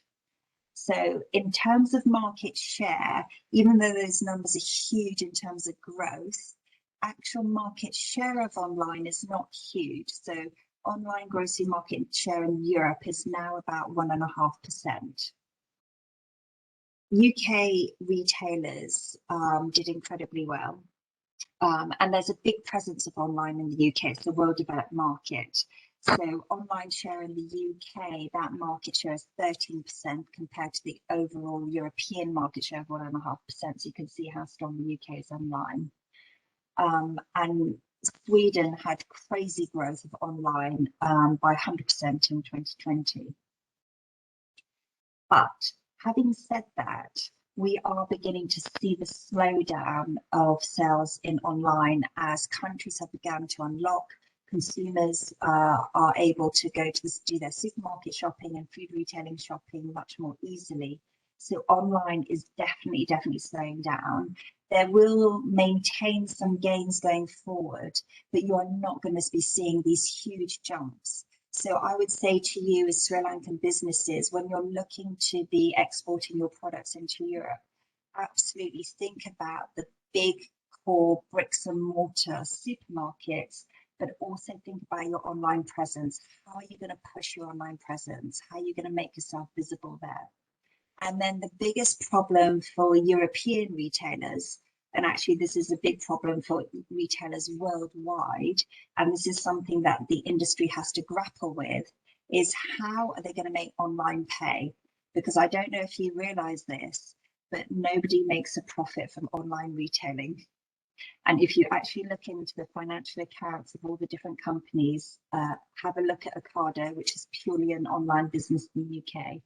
So in terms of market share, even though those numbers are huge in terms of growth, actual market share of online is not huge. So online grocery market share in Europe is now about 1.5%. UK retailers did incredibly well. And there's a big presence of online in the UK. It's a well-developed market. So online share in the UK, that market share is 13% compared to the overall European market share of 1.5%. So you can see how strong the UK is online. And Sweden had crazy growth of online by 100% in 2020. But having said that, we are beginning to see the slowdown of sales in online as countries have begun to unlock. Consumers are able to go to do their supermarket shopping and food retailing shopping much more easily. So online is definitely slowing down. There will maintain some gains going forward, but you are not going to be seeing these huge jumps. So I would say to you as Sri Lankan businesses, when you're looking to be exporting your products into Europe, absolutely think about the big core bricks and mortar supermarkets, but also think about your online presence. How are you going to push your online presence? How are you going to make yourself visible there? And then the biggest problem for European retailers, and actually this is a big problem for retailers worldwide, and this is something that the industry has to grapple with, is how are they going to make online pay? Because I don't know if you realize this, but nobody makes a profit from online retailing. And if you actually look into the financial accounts of all the different companies, have a look at Ocado, which is purely an online business in the UK.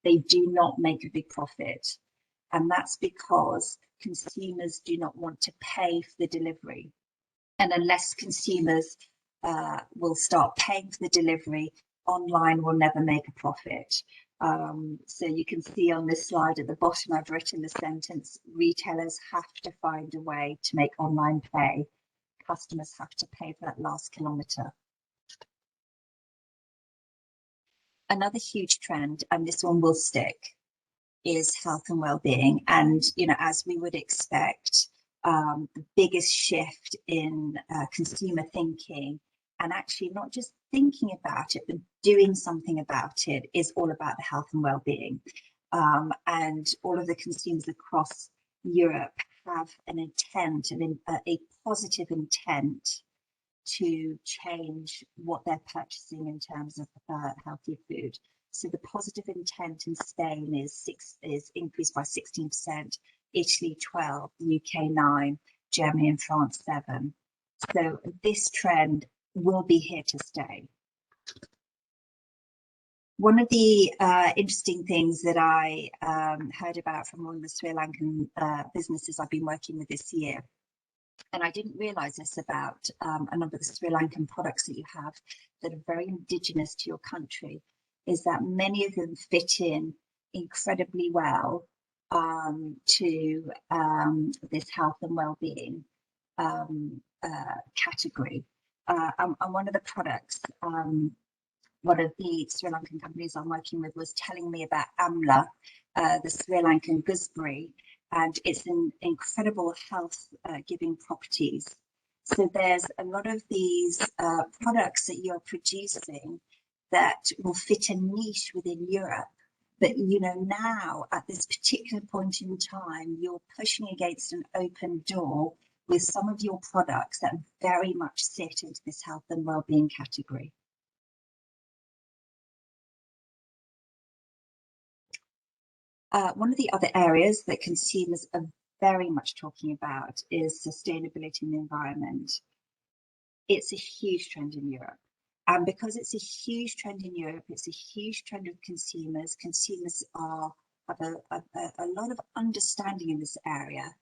They do not make a big profit. And that's because consumers do not want to pay for the delivery. And unless consumers will start paying for the delivery, online will never make a profit. So you can see on this slide at the bottom, I've written the sentence, retailers have to find a way to make online pay. Customers have to pay for that last kilometre. Another huge trend, and this one will stick, is health and well-being. And, you know, as we would expect, the biggest shift in consumer thinking, and actually not just thinking about it, but doing something about it, is all about the health and well-being. And all of the consumers across Europe have an intent, a positive intent to change what they're purchasing in terms of healthy food. So the positive intent in Spain is increased by 16%, Italy 12%, UK 9%, Germany and France 7%. So this trend will be here to stay. One of the interesting things that I heard about from one of the Sri Lankan businesses I've been working with this year, and I didn't realize this about a number of the Sri Lankan products that you have that are very indigenous to your country, is that many of them fit in incredibly well to this health and well-being category. And one of the products, one of the Sri Lankan companies I'm working with was telling me about Amla, the Sri Lankan gooseberry, and it's an incredible health giving properties. So there's a lot of these products that you're producing that will fit a niche within Europe. But, you know, now at this particular point in time, you're pushing against an open door with some of your products that very much sit into this health and well-being category. One of the other areas that consumers are very much talking about is sustainability in the environment. It's a huge trend in Europe. And because it's a huge trend in Europe, it's a huge trend of consumers. Consumers have a lot of understanding in this area.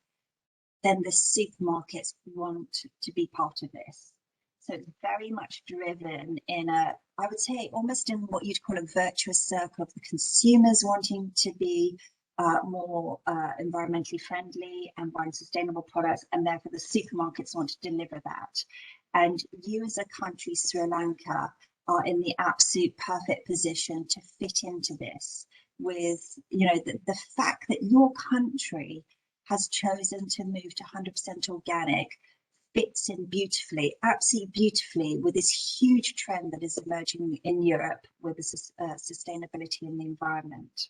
Then the supermarkets want to be part of this. So it's very much driven in I would say, almost in what you'd call a virtuous circle of the consumers wanting to be more environmentally friendly and buying sustainable products, and therefore the supermarkets want to deliver that. And you as a country, Sri Lanka, are in the absolute perfect position to fit into this with, you know, the fact that your country has chosen to move to 100% organic fits in beautifully, absolutely beautifully, with this huge trend that is emerging in Europe with the sustainability in the environment.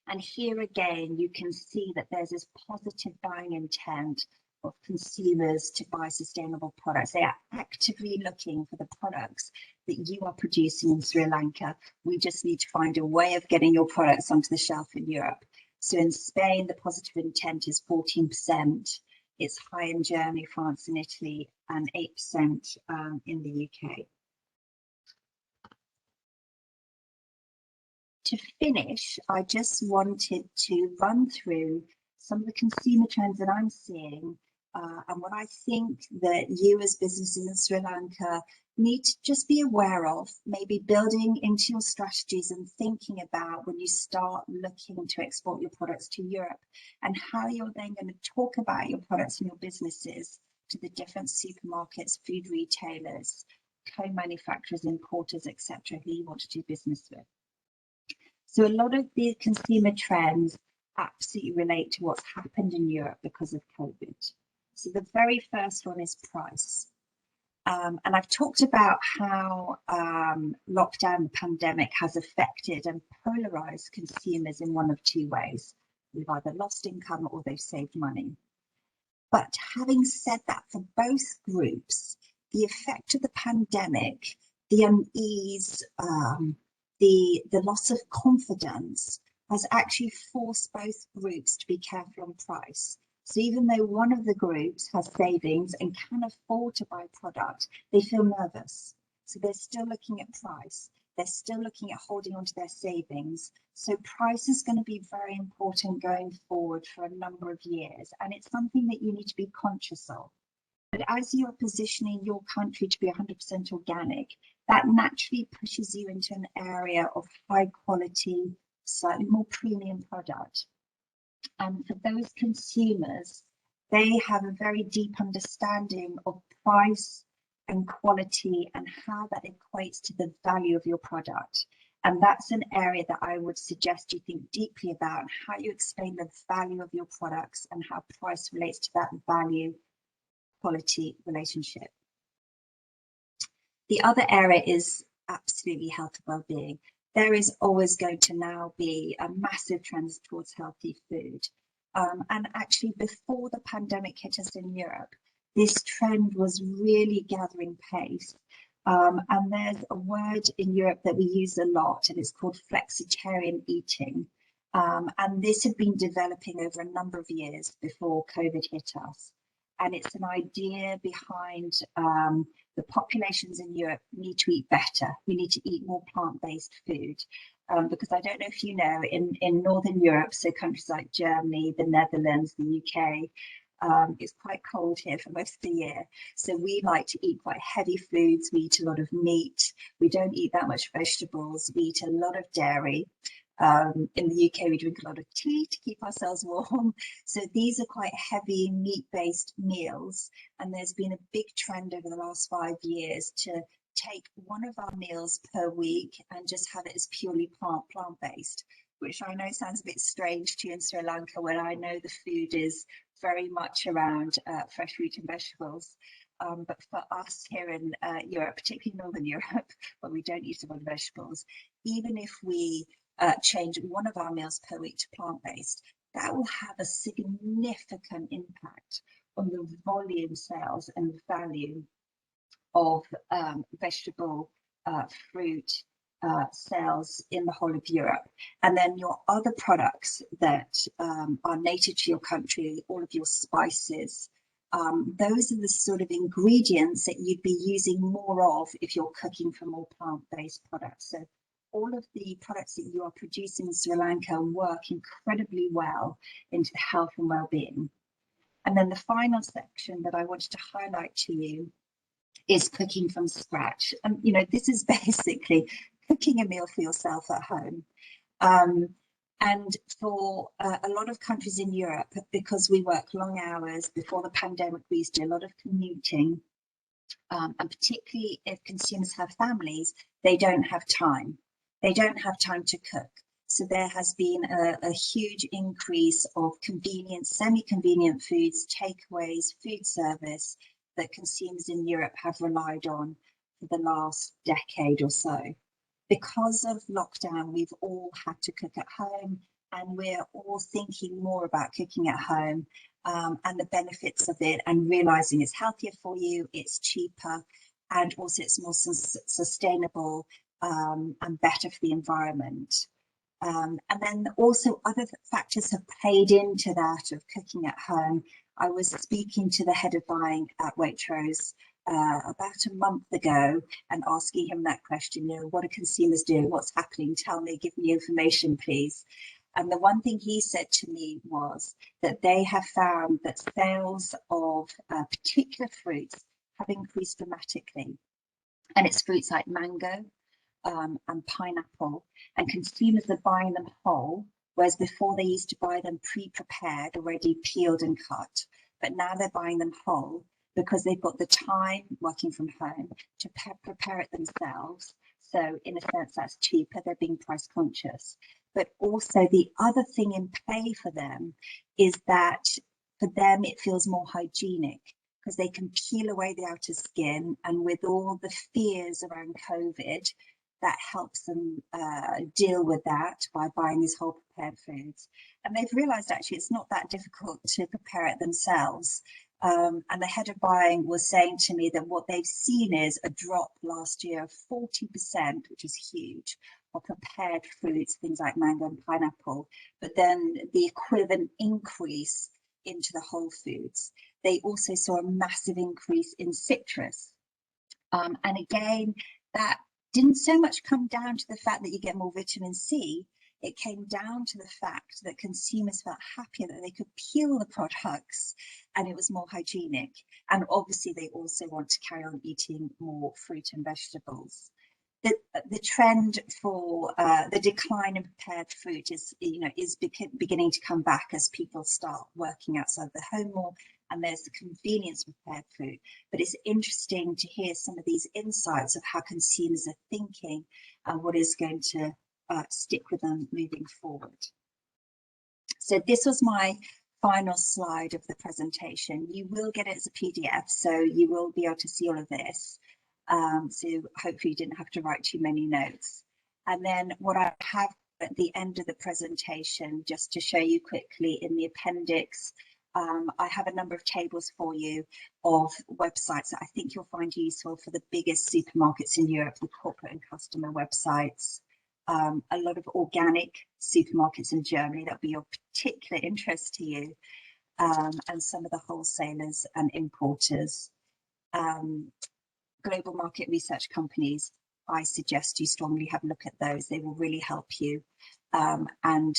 And here again, you can see that there's this positive buying intent of consumers to buy sustainable products. They are actively looking for the products that you are producing in Sri Lanka. We just need to find a way of getting your products onto the shelf in Europe. So in Spain, the positive intent is 14%. It's high in Germany, France and Italy, and 8% in the UK. To finish, I just wanted to run through some of the consumer trends that I'm seeing and what I think that you as businesses in Sri Lanka need to just be aware of, maybe building into your strategies and thinking about when you start looking to export your products to Europe, and how you're then going to talk about your products and your businesses to the different supermarkets, food retailers, co-manufacturers, importers, etc., who you want to do business with. So a lot of the consumer trends absolutely relate to what's happened in Europe because of COVID. So the very first one is price. And I've talked about how lockdown, the pandemic, has affected and polarized consumers in one of two ways. We've either lost income or they've saved money. But having said that, for both groups, the effect of the pandemic, the unease, the loss of confidence has actually forced both groups to be careful on price. So even though one of the groups has savings and can afford to buy product, they feel nervous. So they're still looking at price. They're still looking at holding on to their savings. So price is going to be very important going forward for a number of years. And it's something that you need to be conscious of. But as you are positioning your country to be 100% organic, that naturally pushes you into an area of high quality, slightly more premium product. And for those consumers, they have a very deep understanding of price and quality and how that equates to the value of your product. And that's an area that I would suggest you think deeply about, how you explain the value of your products and how price relates to that value quality relationship. The other area is absolutely health and well-being. There is always going to now be a massive trend towards healthy food. And actually, before the pandemic hit us in Europe, this trend was really gathering pace. And there's a word in Europe that we use a lot, and it's called flexitarian eating. And this had been developing over a number of years before COVID hit us. And it's an idea behind the populations in Europe need to eat better. We need to eat more plant-based food. Because I don't know if you know, in Northern Europe, so countries like Germany, the Netherlands, the UK, it's quite cold here for most of the year. So we like to eat quite heavy foods. We eat a lot of meat. We don't eat that much vegetables. We eat a lot of dairy. In the UK, we drink a lot of tea to keep ourselves warm. So these are quite heavy meat-based meals. And there's been a big trend over the last 5 years to take one of our meals per week and just have it as purely plant-based, which I know sounds a bit strange to you in Sri Lanka, where I know the food is very much around fresh fruit and vegetables. But for us here in Europe, particularly Northern Europe, where we don't eat a lot of vegetables, even if we change one of our meals per week to plant-based, that will have a significant impact on the volume sales and value of vegetable, fruit sales in the whole of Europe. And then your other products that are native to your country, all of your spices, those are the sort of ingredients that you'd be using more of if you're cooking for more plant-based products. So all of the products that you are producing in Sri Lanka work incredibly well into the health and well-being. And then the final section that I wanted to highlight to you is cooking from scratch. And, you know, this is basically cooking a meal for yourself at home. And for a lot of countries in Europe, because we work long hours, before the pandemic, we used to do a lot of commuting. And particularly if consumers have families, they don't have time. They don't have time to cook. So there has been a huge increase of convenient, semi-convenient foods, takeaways, food service that consumers in Europe have relied on for the last decade or so. Because of lockdown, we've all had to cook at home, and we're all thinking more about cooking at home and the benefits of it, and realizing it's healthier for you, it's cheaper, and also it's more sustainable and better for the environment. And then also other factors have played into that of cooking at home. I was speaking to the head of buying at Waitrose about a month ago and asking him that question, you know, what are consumers doing? What's happening? Tell me, give me information, please. And the one thing he said to me was that they have found that sales of particular fruits have increased dramatically. And it's fruits like mango and pineapple, and consumers are buying them whole, whereas before they used to buy them pre-prepared, already peeled and cut. But now they're buying them whole because they've got the time working from home to prepare it themselves. So in a sense, that's cheaper. They're being price conscious. But also the other thing in play for them is that for them, it feels more hygienic because they can peel away the outer skin. And with all the fears around COVID, that helps them deal with that by buying these whole prepared foods. And they've realized actually it's not that difficult to prepare it themselves. And the head of buying was saying to me that what they've seen is a drop last year of 40%, which is huge, of prepared fruits, things like mango and pineapple, but then the equivalent increase into the whole foods. They also saw a massive increase in citrus. And again, that didn't so much come down to the fact that you get more vitamin C. It came down to the fact that consumers felt happier that they could peel the products and it was more hygienic. And obviously they also want to carry on eating more fruit and vegetables. The trend for the decline in prepared food is beginning to come back as people start working outside the home more, and there's the convenience of prepared food. But it's interesting to hear some of these insights of how consumers are thinking and what is going to stick with them moving forward. So this was my final slide of the presentation. You will get it as a PDF, so you will be able to see all of this. So hopefully you didn't have to write too many notes. And then what I have at the end of the presentation, just to show you quickly in the appendix, I have a number of tables for you of websites that I think you'll find useful for the biggest supermarkets in Europe, the corporate and customer websites. A lot of organic supermarkets in Germany, that'll be of particular interest to you, and some of the wholesalers and importers. Global market research companies, I suggest you strongly have a look at those. They will really help you, and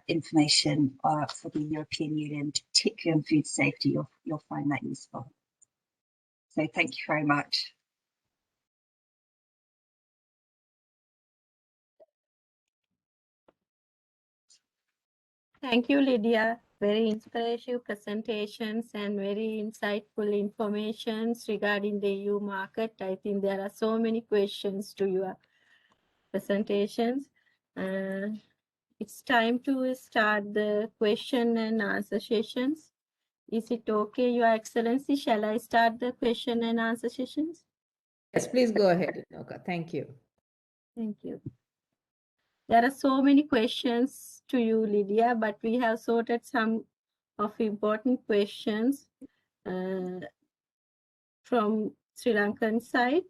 information for the European Union, particularly on food safety, you'll find that useful. So thank you very much. Thank you, Lydia. Very inspirational presentations and very insightful informations regarding the EU market. I think there are so many questions to your presentations. It's time to start the question and answer sessions. Is it okay, Your Excellency? Shall I start the question and answer sessions? Yes, please go ahead, Inoka. Thank you. Thank you. There are so many questions to you, Lydia, but we have sorted some of important questions from Sri Lankan side.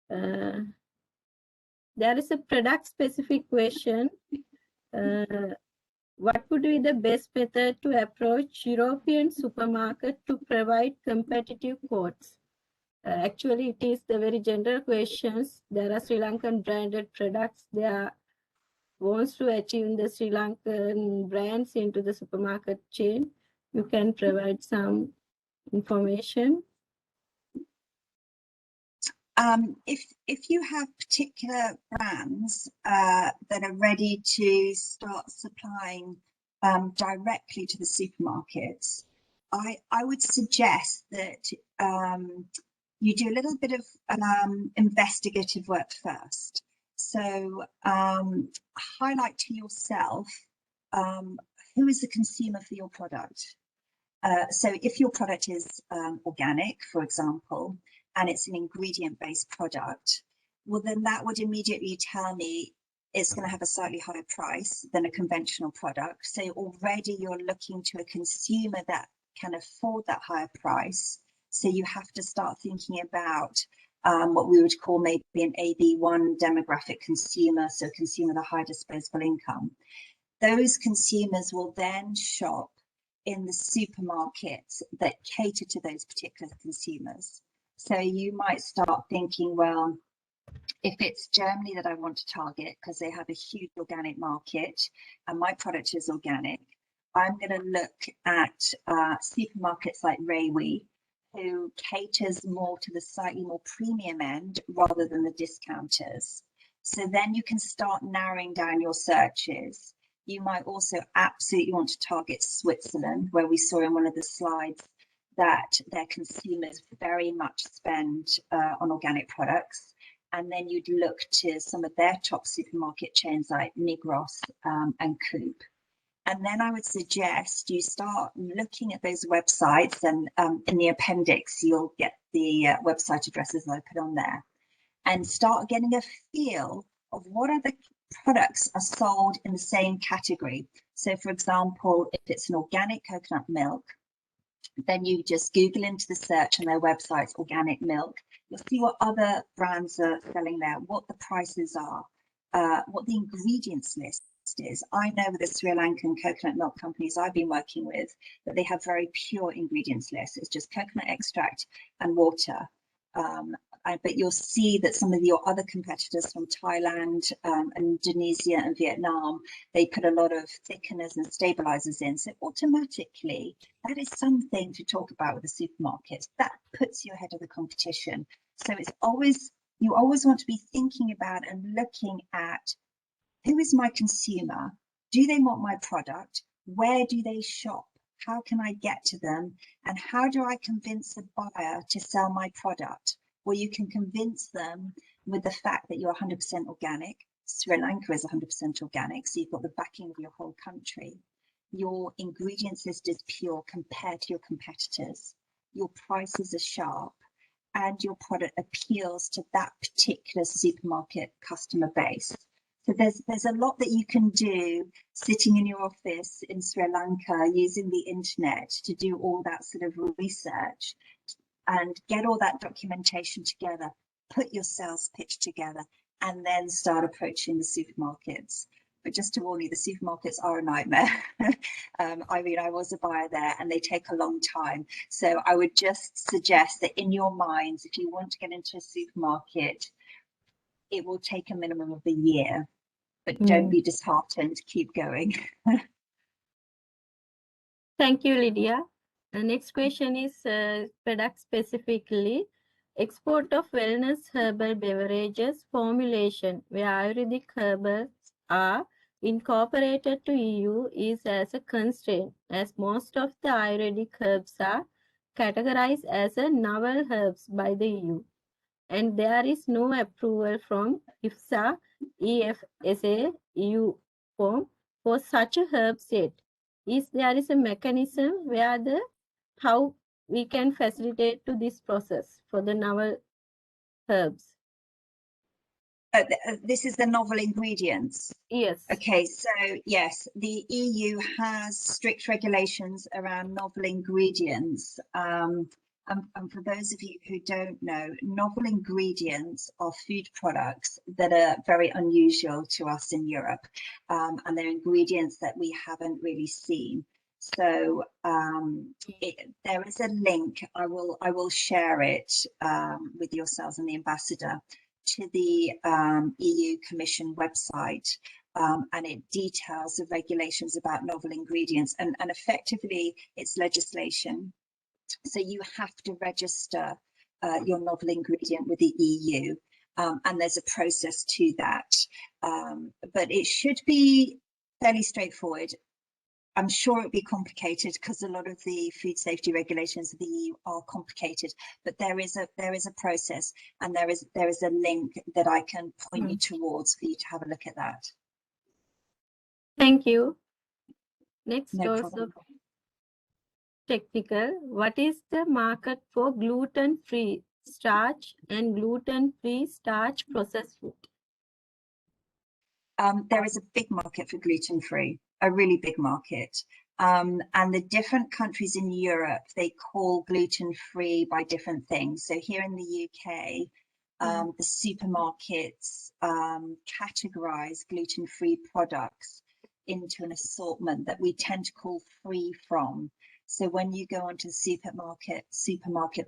There is a product-specific question. What would be the best method to approach European supermarket to provide competitive quotes? Actually, it is the very general questions. There are Sri Lankan branded products. They are wants to achieve the Sri Lankan brands into the supermarket chain. You can provide some information. If you have particular brands that are ready to start supplying directly to the supermarkets, I would suggest that you do a little bit of investigative work first. So highlight to yourself who is the consumer for your product. So if your product is organic, for example, and it's an ingredient-based product, well, then that would immediately tell me it's going to have a slightly higher price than a conventional product. So already you're looking to a consumer that can afford that higher price. So you have to start thinking about what we would call maybe an AB1 demographic consumer, so consumer with a high disposable income. Those consumers will then shop in the supermarkets that cater to those particular consumers. So you might start thinking, well, if it's Germany that I want to target because they have a huge organic market and my product is organic, I'm going to look at supermarkets like Rewe, who caters more to the slightly more premium end rather than the discounters. So then you can start narrowing down your searches. You might also absolutely want to target Switzerland, where we saw in one of the slides that their consumers very much spend on organic products. And then you'd look to some of their top supermarket chains like Migros and Coop. And then I would suggest you start looking at those websites, and in the appendix, you'll get the website addresses that I put on there, and start getting a feel of what other products are sold in the same category. So for example, if it's an organic coconut milk, then you just Google into the search on their websites, organic milk. You'll see what other brands are selling there, what the prices are, what the ingredients list is. I know with the Sri Lankan coconut milk companies I've been working with that they have very pure ingredients lists. It's just coconut extract and water. but you'll see that some of your other competitors from Thailand, Indonesia and Vietnam, they put a lot of thickeners and stabilizers in. So automatically, that is something to talk about with the supermarkets. That puts you ahead of the competition. So it's always, you always want to be thinking about and looking at, who is my consumer? Do they want my product? Where do they shop? How can I get to them? And how do I convince a buyer to sell my product? Well, you can convince them with the fact that you're 100% organic. Sri Lanka is 100% organic, so you've got the backing of your whole country. Your ingredients list is pure compared to your competitors. Your prices are sharp, and your product appeals to that particular supermarket customer base. So there's a lot that you can do sitting in your office in Sri Lanka using the internet to do all that sort of research and get all that documentation together, put your sales pitch together, and then start approaching the supermarkets. But just to warn you, the supermarkets are a nightmare. I mean, I was a buyer there and they take a long time. So I would just suggest that in your minds, if you want to get into a supermarket, it will take a minimum of a year. But don't be disheartened, keep going. Thank you, Lydia. The next question is product specifically. Export of wellness herbal beverages formulation where Ayurvedic herbals are incorporated to EU is as a constraint, as most of the Ayurvedic herbs are categorized as a novel herbs by the EU. And there is no approval from IFSA, EFSA, EU form for such a herb set. There is a mechanism where how we can facilitate to this process for the novel herbs? This is the novel ingredients. Yes. Okay, so yes, the EU has strict regulations around novel ingredients. And for those of you who don't know, novel ingredients are food products that are very unusual to us in Europe, and they're ingredients that we haven't really seen. So there is a link. I will share it with yourselves and the ambassador to the EU Commission website, and it details the regulations about novel ingredients, and effectively it's legislation. So you have to register your novel ingredient with the EU, and there's a process to that. But it should be fairly straightforward. I'm sure it'll be complicated because a lot of the food safety regulations of the EU are complicated, but there is a process, and there is a link that I can point you towards for you to have a look at that. Thank you. Next, No also problem. technical. What is the market for gluten-free starch and gluten-free starch processed food? There is a big market for gluten-free, a really big market. And the different countries in Europe, they call gluten-free by different things. So here in the UK, the supermarkets categorize gluten-free products into an assortment that we tend to call free from. So when you go onto supermarket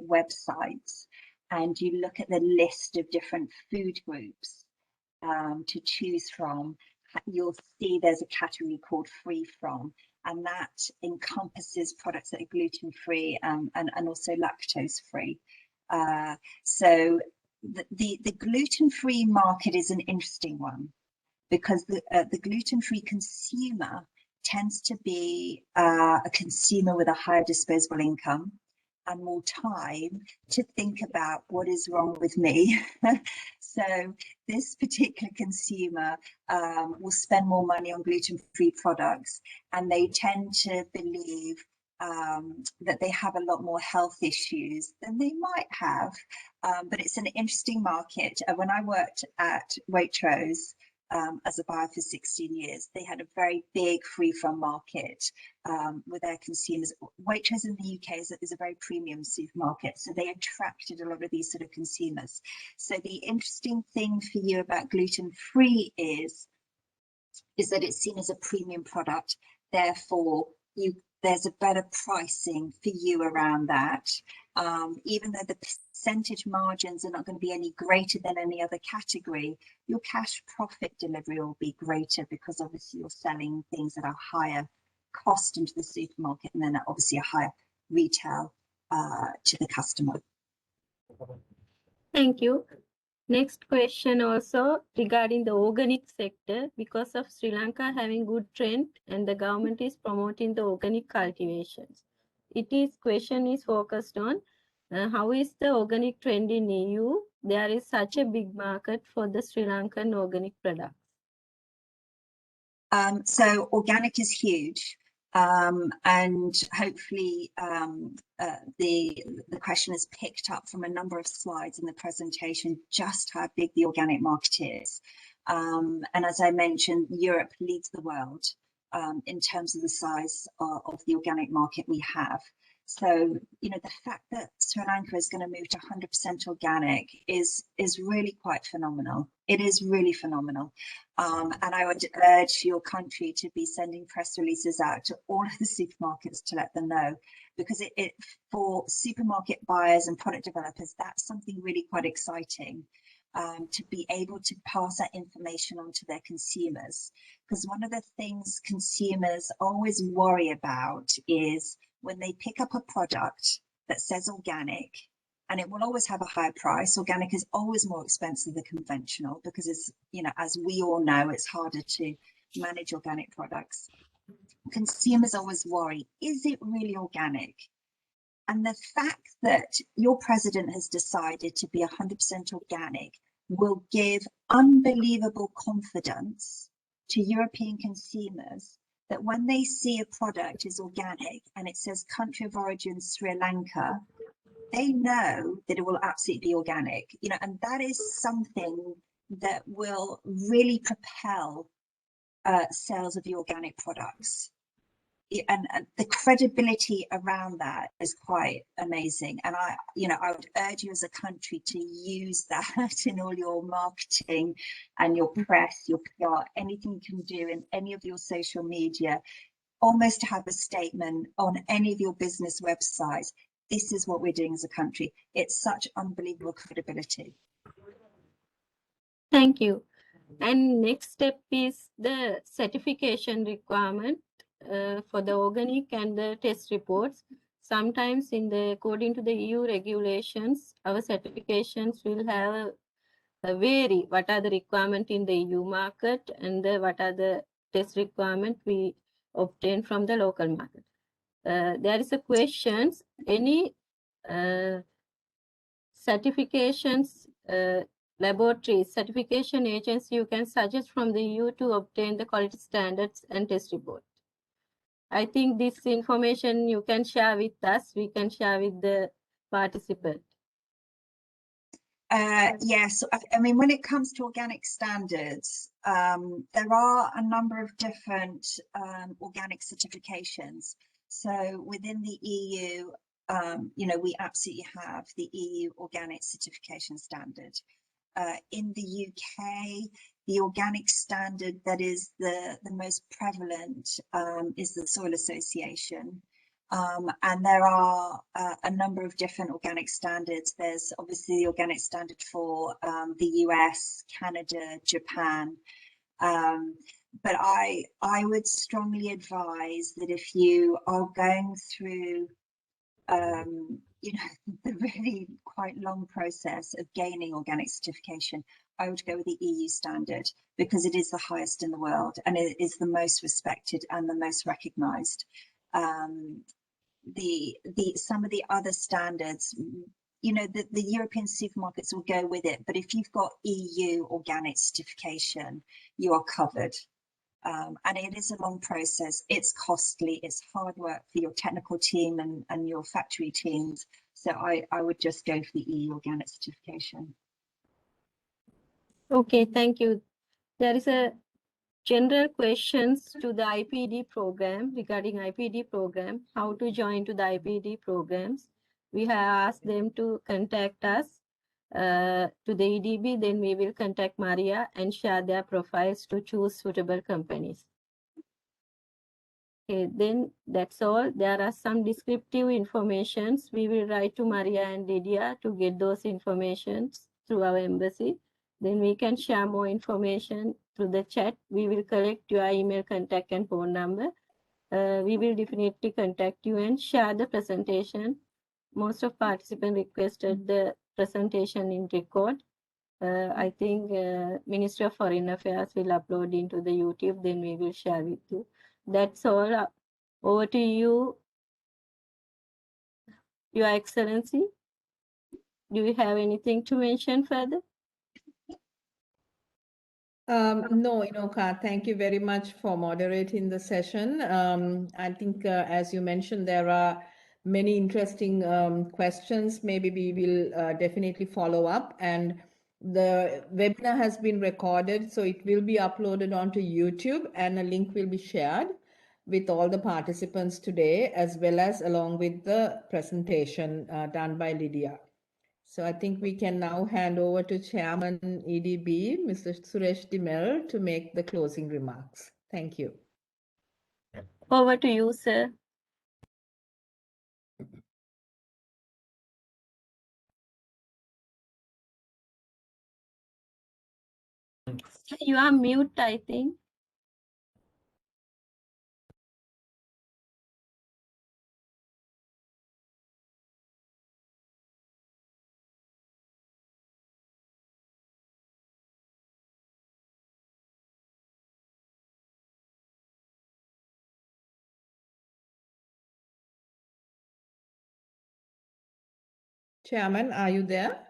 websites and you look at the list of different food groups to choose from, you'll see there's a category called free from, and that encompasses products that are gluten-free and also lactose-free. So the gluten-free market is an interesting one, because the gluten-free consumer tends to be a consumer with a higher disposable income and more time to think about what is wrong with me. So this particular consumer will spend more money on gluten-free products, and they tend to believe that they have a lot more health issues than they might have. But it's an interesting market. When I worked at Waitrose, as a buyer for 16 years, they had a very big free-from market with their consumers. Waitrose in the UK is a very premium supermarket, so they attracted a lot of these sort of consumers. So the interesting thing for you about gluten-free is that it's seen as a premium product. Therefore, there's a better pricing for you around that. Even though the percentage margins are not going to be any greater than any other category, your cash profit delivery will be greater because obviously you're selling things that are higher cost into the supermarket and then obviously a higher retail to the customer. Thank you. Next question also regarding the organic sector. Because of Sri Lanka having good trend and the government is promoting the organic cultivations. Question is focused on how is the organic trend in EU? There is such a big market for the Sri Lankan organic products. So organic is huge, and hopefully the question is picked up from a number of slides in the presentation just how big the organic market is. And as I mentioned, Europe leads the world in terms of the size of the organic market we have. So, you know, the fact that Sri Lanka is going to move to 100% organic is really quite phenomenal. It is really phenomenal. And I would urge your country to be sending press releases out to all of the supermarkets to let them know, because it for supermarket buyers and product developers, that's something really quite exciting. To be able to pass that information on to their consumers. Because one of the things consumers always worry about is when they pick up a product that says organic, and it will always have a higher price. Organic is always more expensive than conventional because it's, you know, as we all know, it's harder to manage organic products. Consumers always worry, is it really organic? And the fact that your president has decided to be 100% organic will give unbelievable confidence to European consumers that when they see a product is organic and it says country of origin Sri Lanka, they know that it will absolutely be organic, you know, and that is something that will really propel sales of the organic products. And the credibility around that is quite amazing. And I would urge you as a country to use that in all your marketing and your press, your PR, anything you can do in any of your social media, almost to have a statement on any of your business websites. This is what we're doing as a country. It's such unbelievable credibility. Thank you. And next step is the certification requirement for the organic and the test reports. Sometimes according to the EU regulations, our certifications will have a vary. What are the requirements in the EU market and what are the test requirements we obtain from the local market? There is a question, any certifications, laboratory certification agency you can suggest from the EU to obtain the quality standards and test report? I think this information you can share with us, we can share with the participant. Yes, I mean, when it comes to organic standards, there are a number of different organic certifications. So within the EU, you know, we absolutely have the EU organic certification standard. In the UK, the organic standard that is the most prevalent is the Soil Association. And there are a number of different organic standards. There's obviously the organic standard for the US, Canada, Japan. But I would strongly advise that if you are going through you know, the really quite long process of gaining organic certification, I would go with the EU standard because it is the highest in the world and it is the most respected and the most recognized. Some of the other standards, you know, the European supermarkets will go with it, but if you've got EU organic certification, you are covered. And it is a long process. It's costly, it's hard work for your technical team and your factory teams. So I would just go for the EU organic certification. Okay, thank you. There is a general questions to the IPD program regarding IPD program, how to join to the IPD programs. We have asked them to contact us to the EDB, then we will contact Maria and share their profiles to choose suitable companies. Okay, then that's all. There are some descriptive informations. We will write to Maria and Lydia to get those informations through our embassy. Then we can share more information through the chat. We will collect your email, contact, and phone number. We will definitely contact you and share the presentation. Most of participants requested the presentation in record. I think Ministry of Foreign Affairs will upload into the YouTube, then we will share with you. That's all. Over to you, Your Excellency. Do you have anything to mention further? No, thank you very much for moderating the session. I think, as you mentioned, there are many interesting questions. Maybe we will definitely follow up. And the webinar has been recorded, so it will be uploaded onto YouTube, and a link will be shared with all the participants today, as well as along with the presentation done by Lydia. So I think we can now hand over to Chairman EDB, Mr. Suresh Dimel, to make the closing remarks. Thank you. Over to you, sir. You are mute, I think. Chairman, are you there?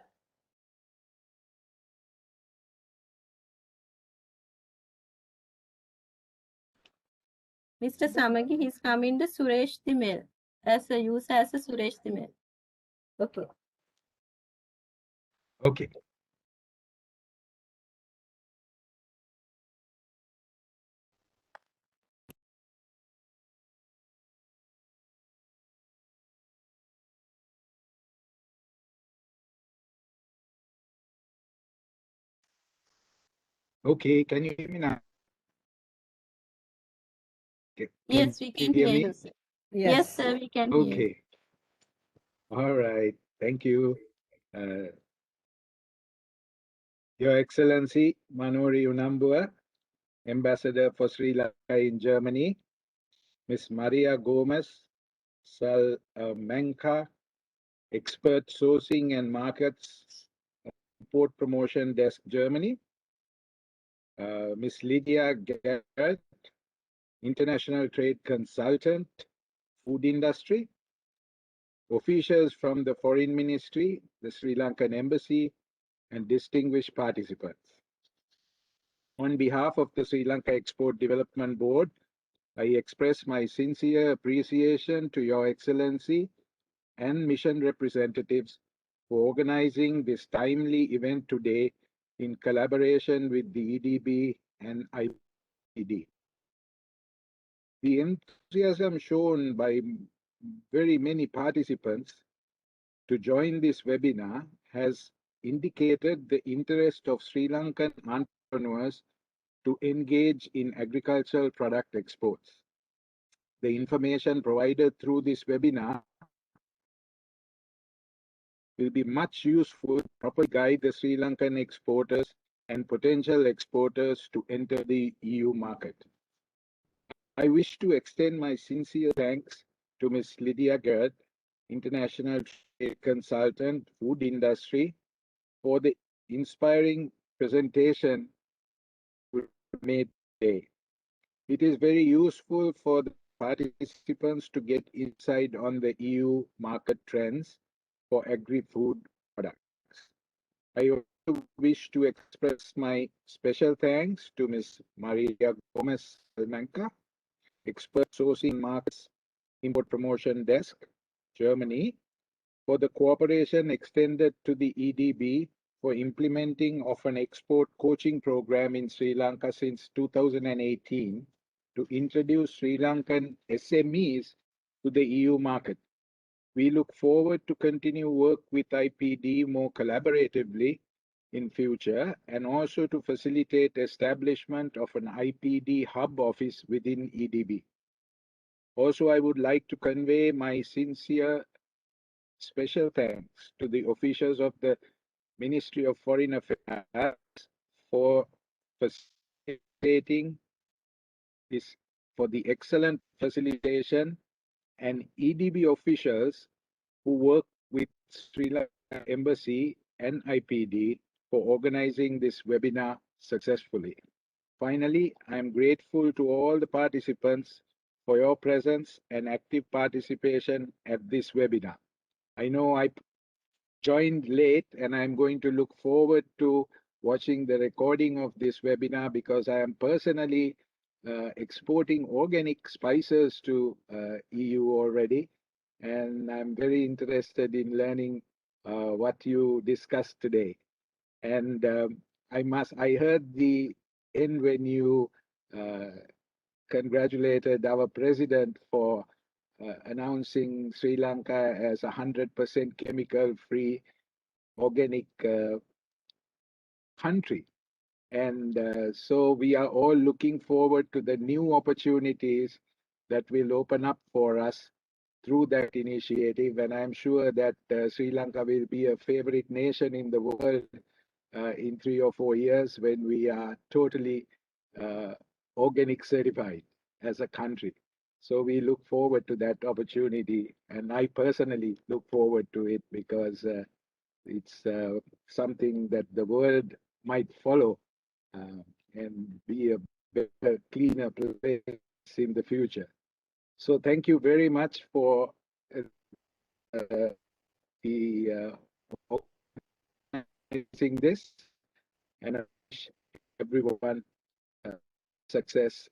Mr. Samagi, he's coming to Suresh Dimel as a user as a Suresh Dimel. Okay. Okay. Okay, can you hear me now? Yes, we can hear you, sir. Yes, sir, we can hear you. Okay. All right. Thank you. Your Excellency, Manori Unambua, Ambassador for Sri Lanka in Germany, Ms. Maria Gomez, Salamanca, Expert Sourcing and Markets, Import Promotion Desk, Germany, Ms. Lydia Garrett, International Trade Consultant, Food Industry, officials from the Foreign Ministry, the Sri Lankan Embassy, and distinguished participants. On behalf of the Sri Lanka Export Development Board, I express my sincere appreciation to Your Excellency and mission representatives for organizing this timely event today in collaboration with the EDB and IPD. The enthusiasm shown by very many participants to join this webinar has indicated the interest of Sri Lankan entrepreneurs to engage in agricultural product exports. The information provided through this webinar will be much useful to properly guide the Sri Lankan exporters and potential exporters to enter the EU market. I wish to extend my sincere thanks to Ms. Lydia Garrett, International Trade Consultant, Food Industry, for the inspiring presentation made today. It is very useful for the participants to get insight on the EU market trends for agri-food products. I also wish to express my special thanks to Ms. Maria Gomez Salmanca, Expert Sourcing Markets Import Promotion Desk, Germany, for the cooperation extended to the EDB for implementing of an export coaching program in Sri Lanka since 2018 to introduce Sri Lankan SMEs to the EU market. We look forward to continue work with IPD more collaboratively in future and also to facilitate establishment of an IPD hub office within EDB. Also, I would like to convey my sincere special thanks to the officials of the Ministry of Foreign Affairs for facilitating this, for the excellent facilitation, and EDB officials who work with Sri Lanka Embassy and IPD for organizing this webinar successfully. Finally, I am grateful to all the participants for your presence and active participation at this webinar. I know I joined late and I'm going to look forward to watching the recording of this webinar because I am personally exporting organic spices to EU already, and I'm very interested in learning what you discussed today. And I heard the end when you congratulated our president for announcing Sri Lanka as 100% chemical-free organic country. And so we are all looking forward to the new opportunities that will open up for us through that initiative. And I'm sure that Sri Lanka will be a favorite nation in the world in 3 or 4 years when we are totally organic certified as a country. So we look forward to that opportunity. And I personally look forward to it because it's something that the world might follow and be a better, cleaner place in the future. So thank you very much for organizing this, and I wish everyone success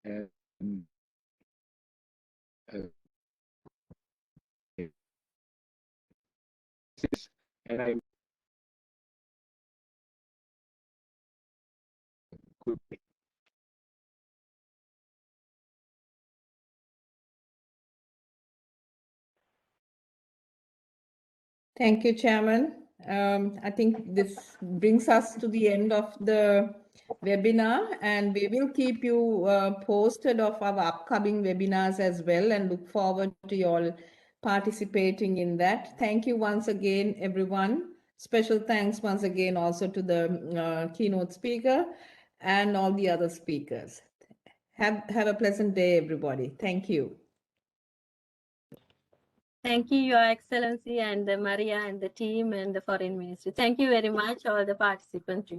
and and I could. Thank you, Chairman. I think this brings us to the end of the webinar, and we will keep you posted of our upcoming webinars as well, and look forward to you all participating in that. Thank you once again, everyone. Special thanks once again also to the keynote speaker and all the other speakers. Have a pleasant day, everybody. Thank you. Thank you, Your Excellency, and Maria and the team and the Foreign Ministry. Thank you very much, all the participants.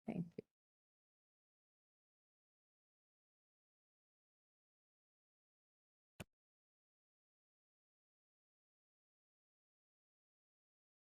Thank you.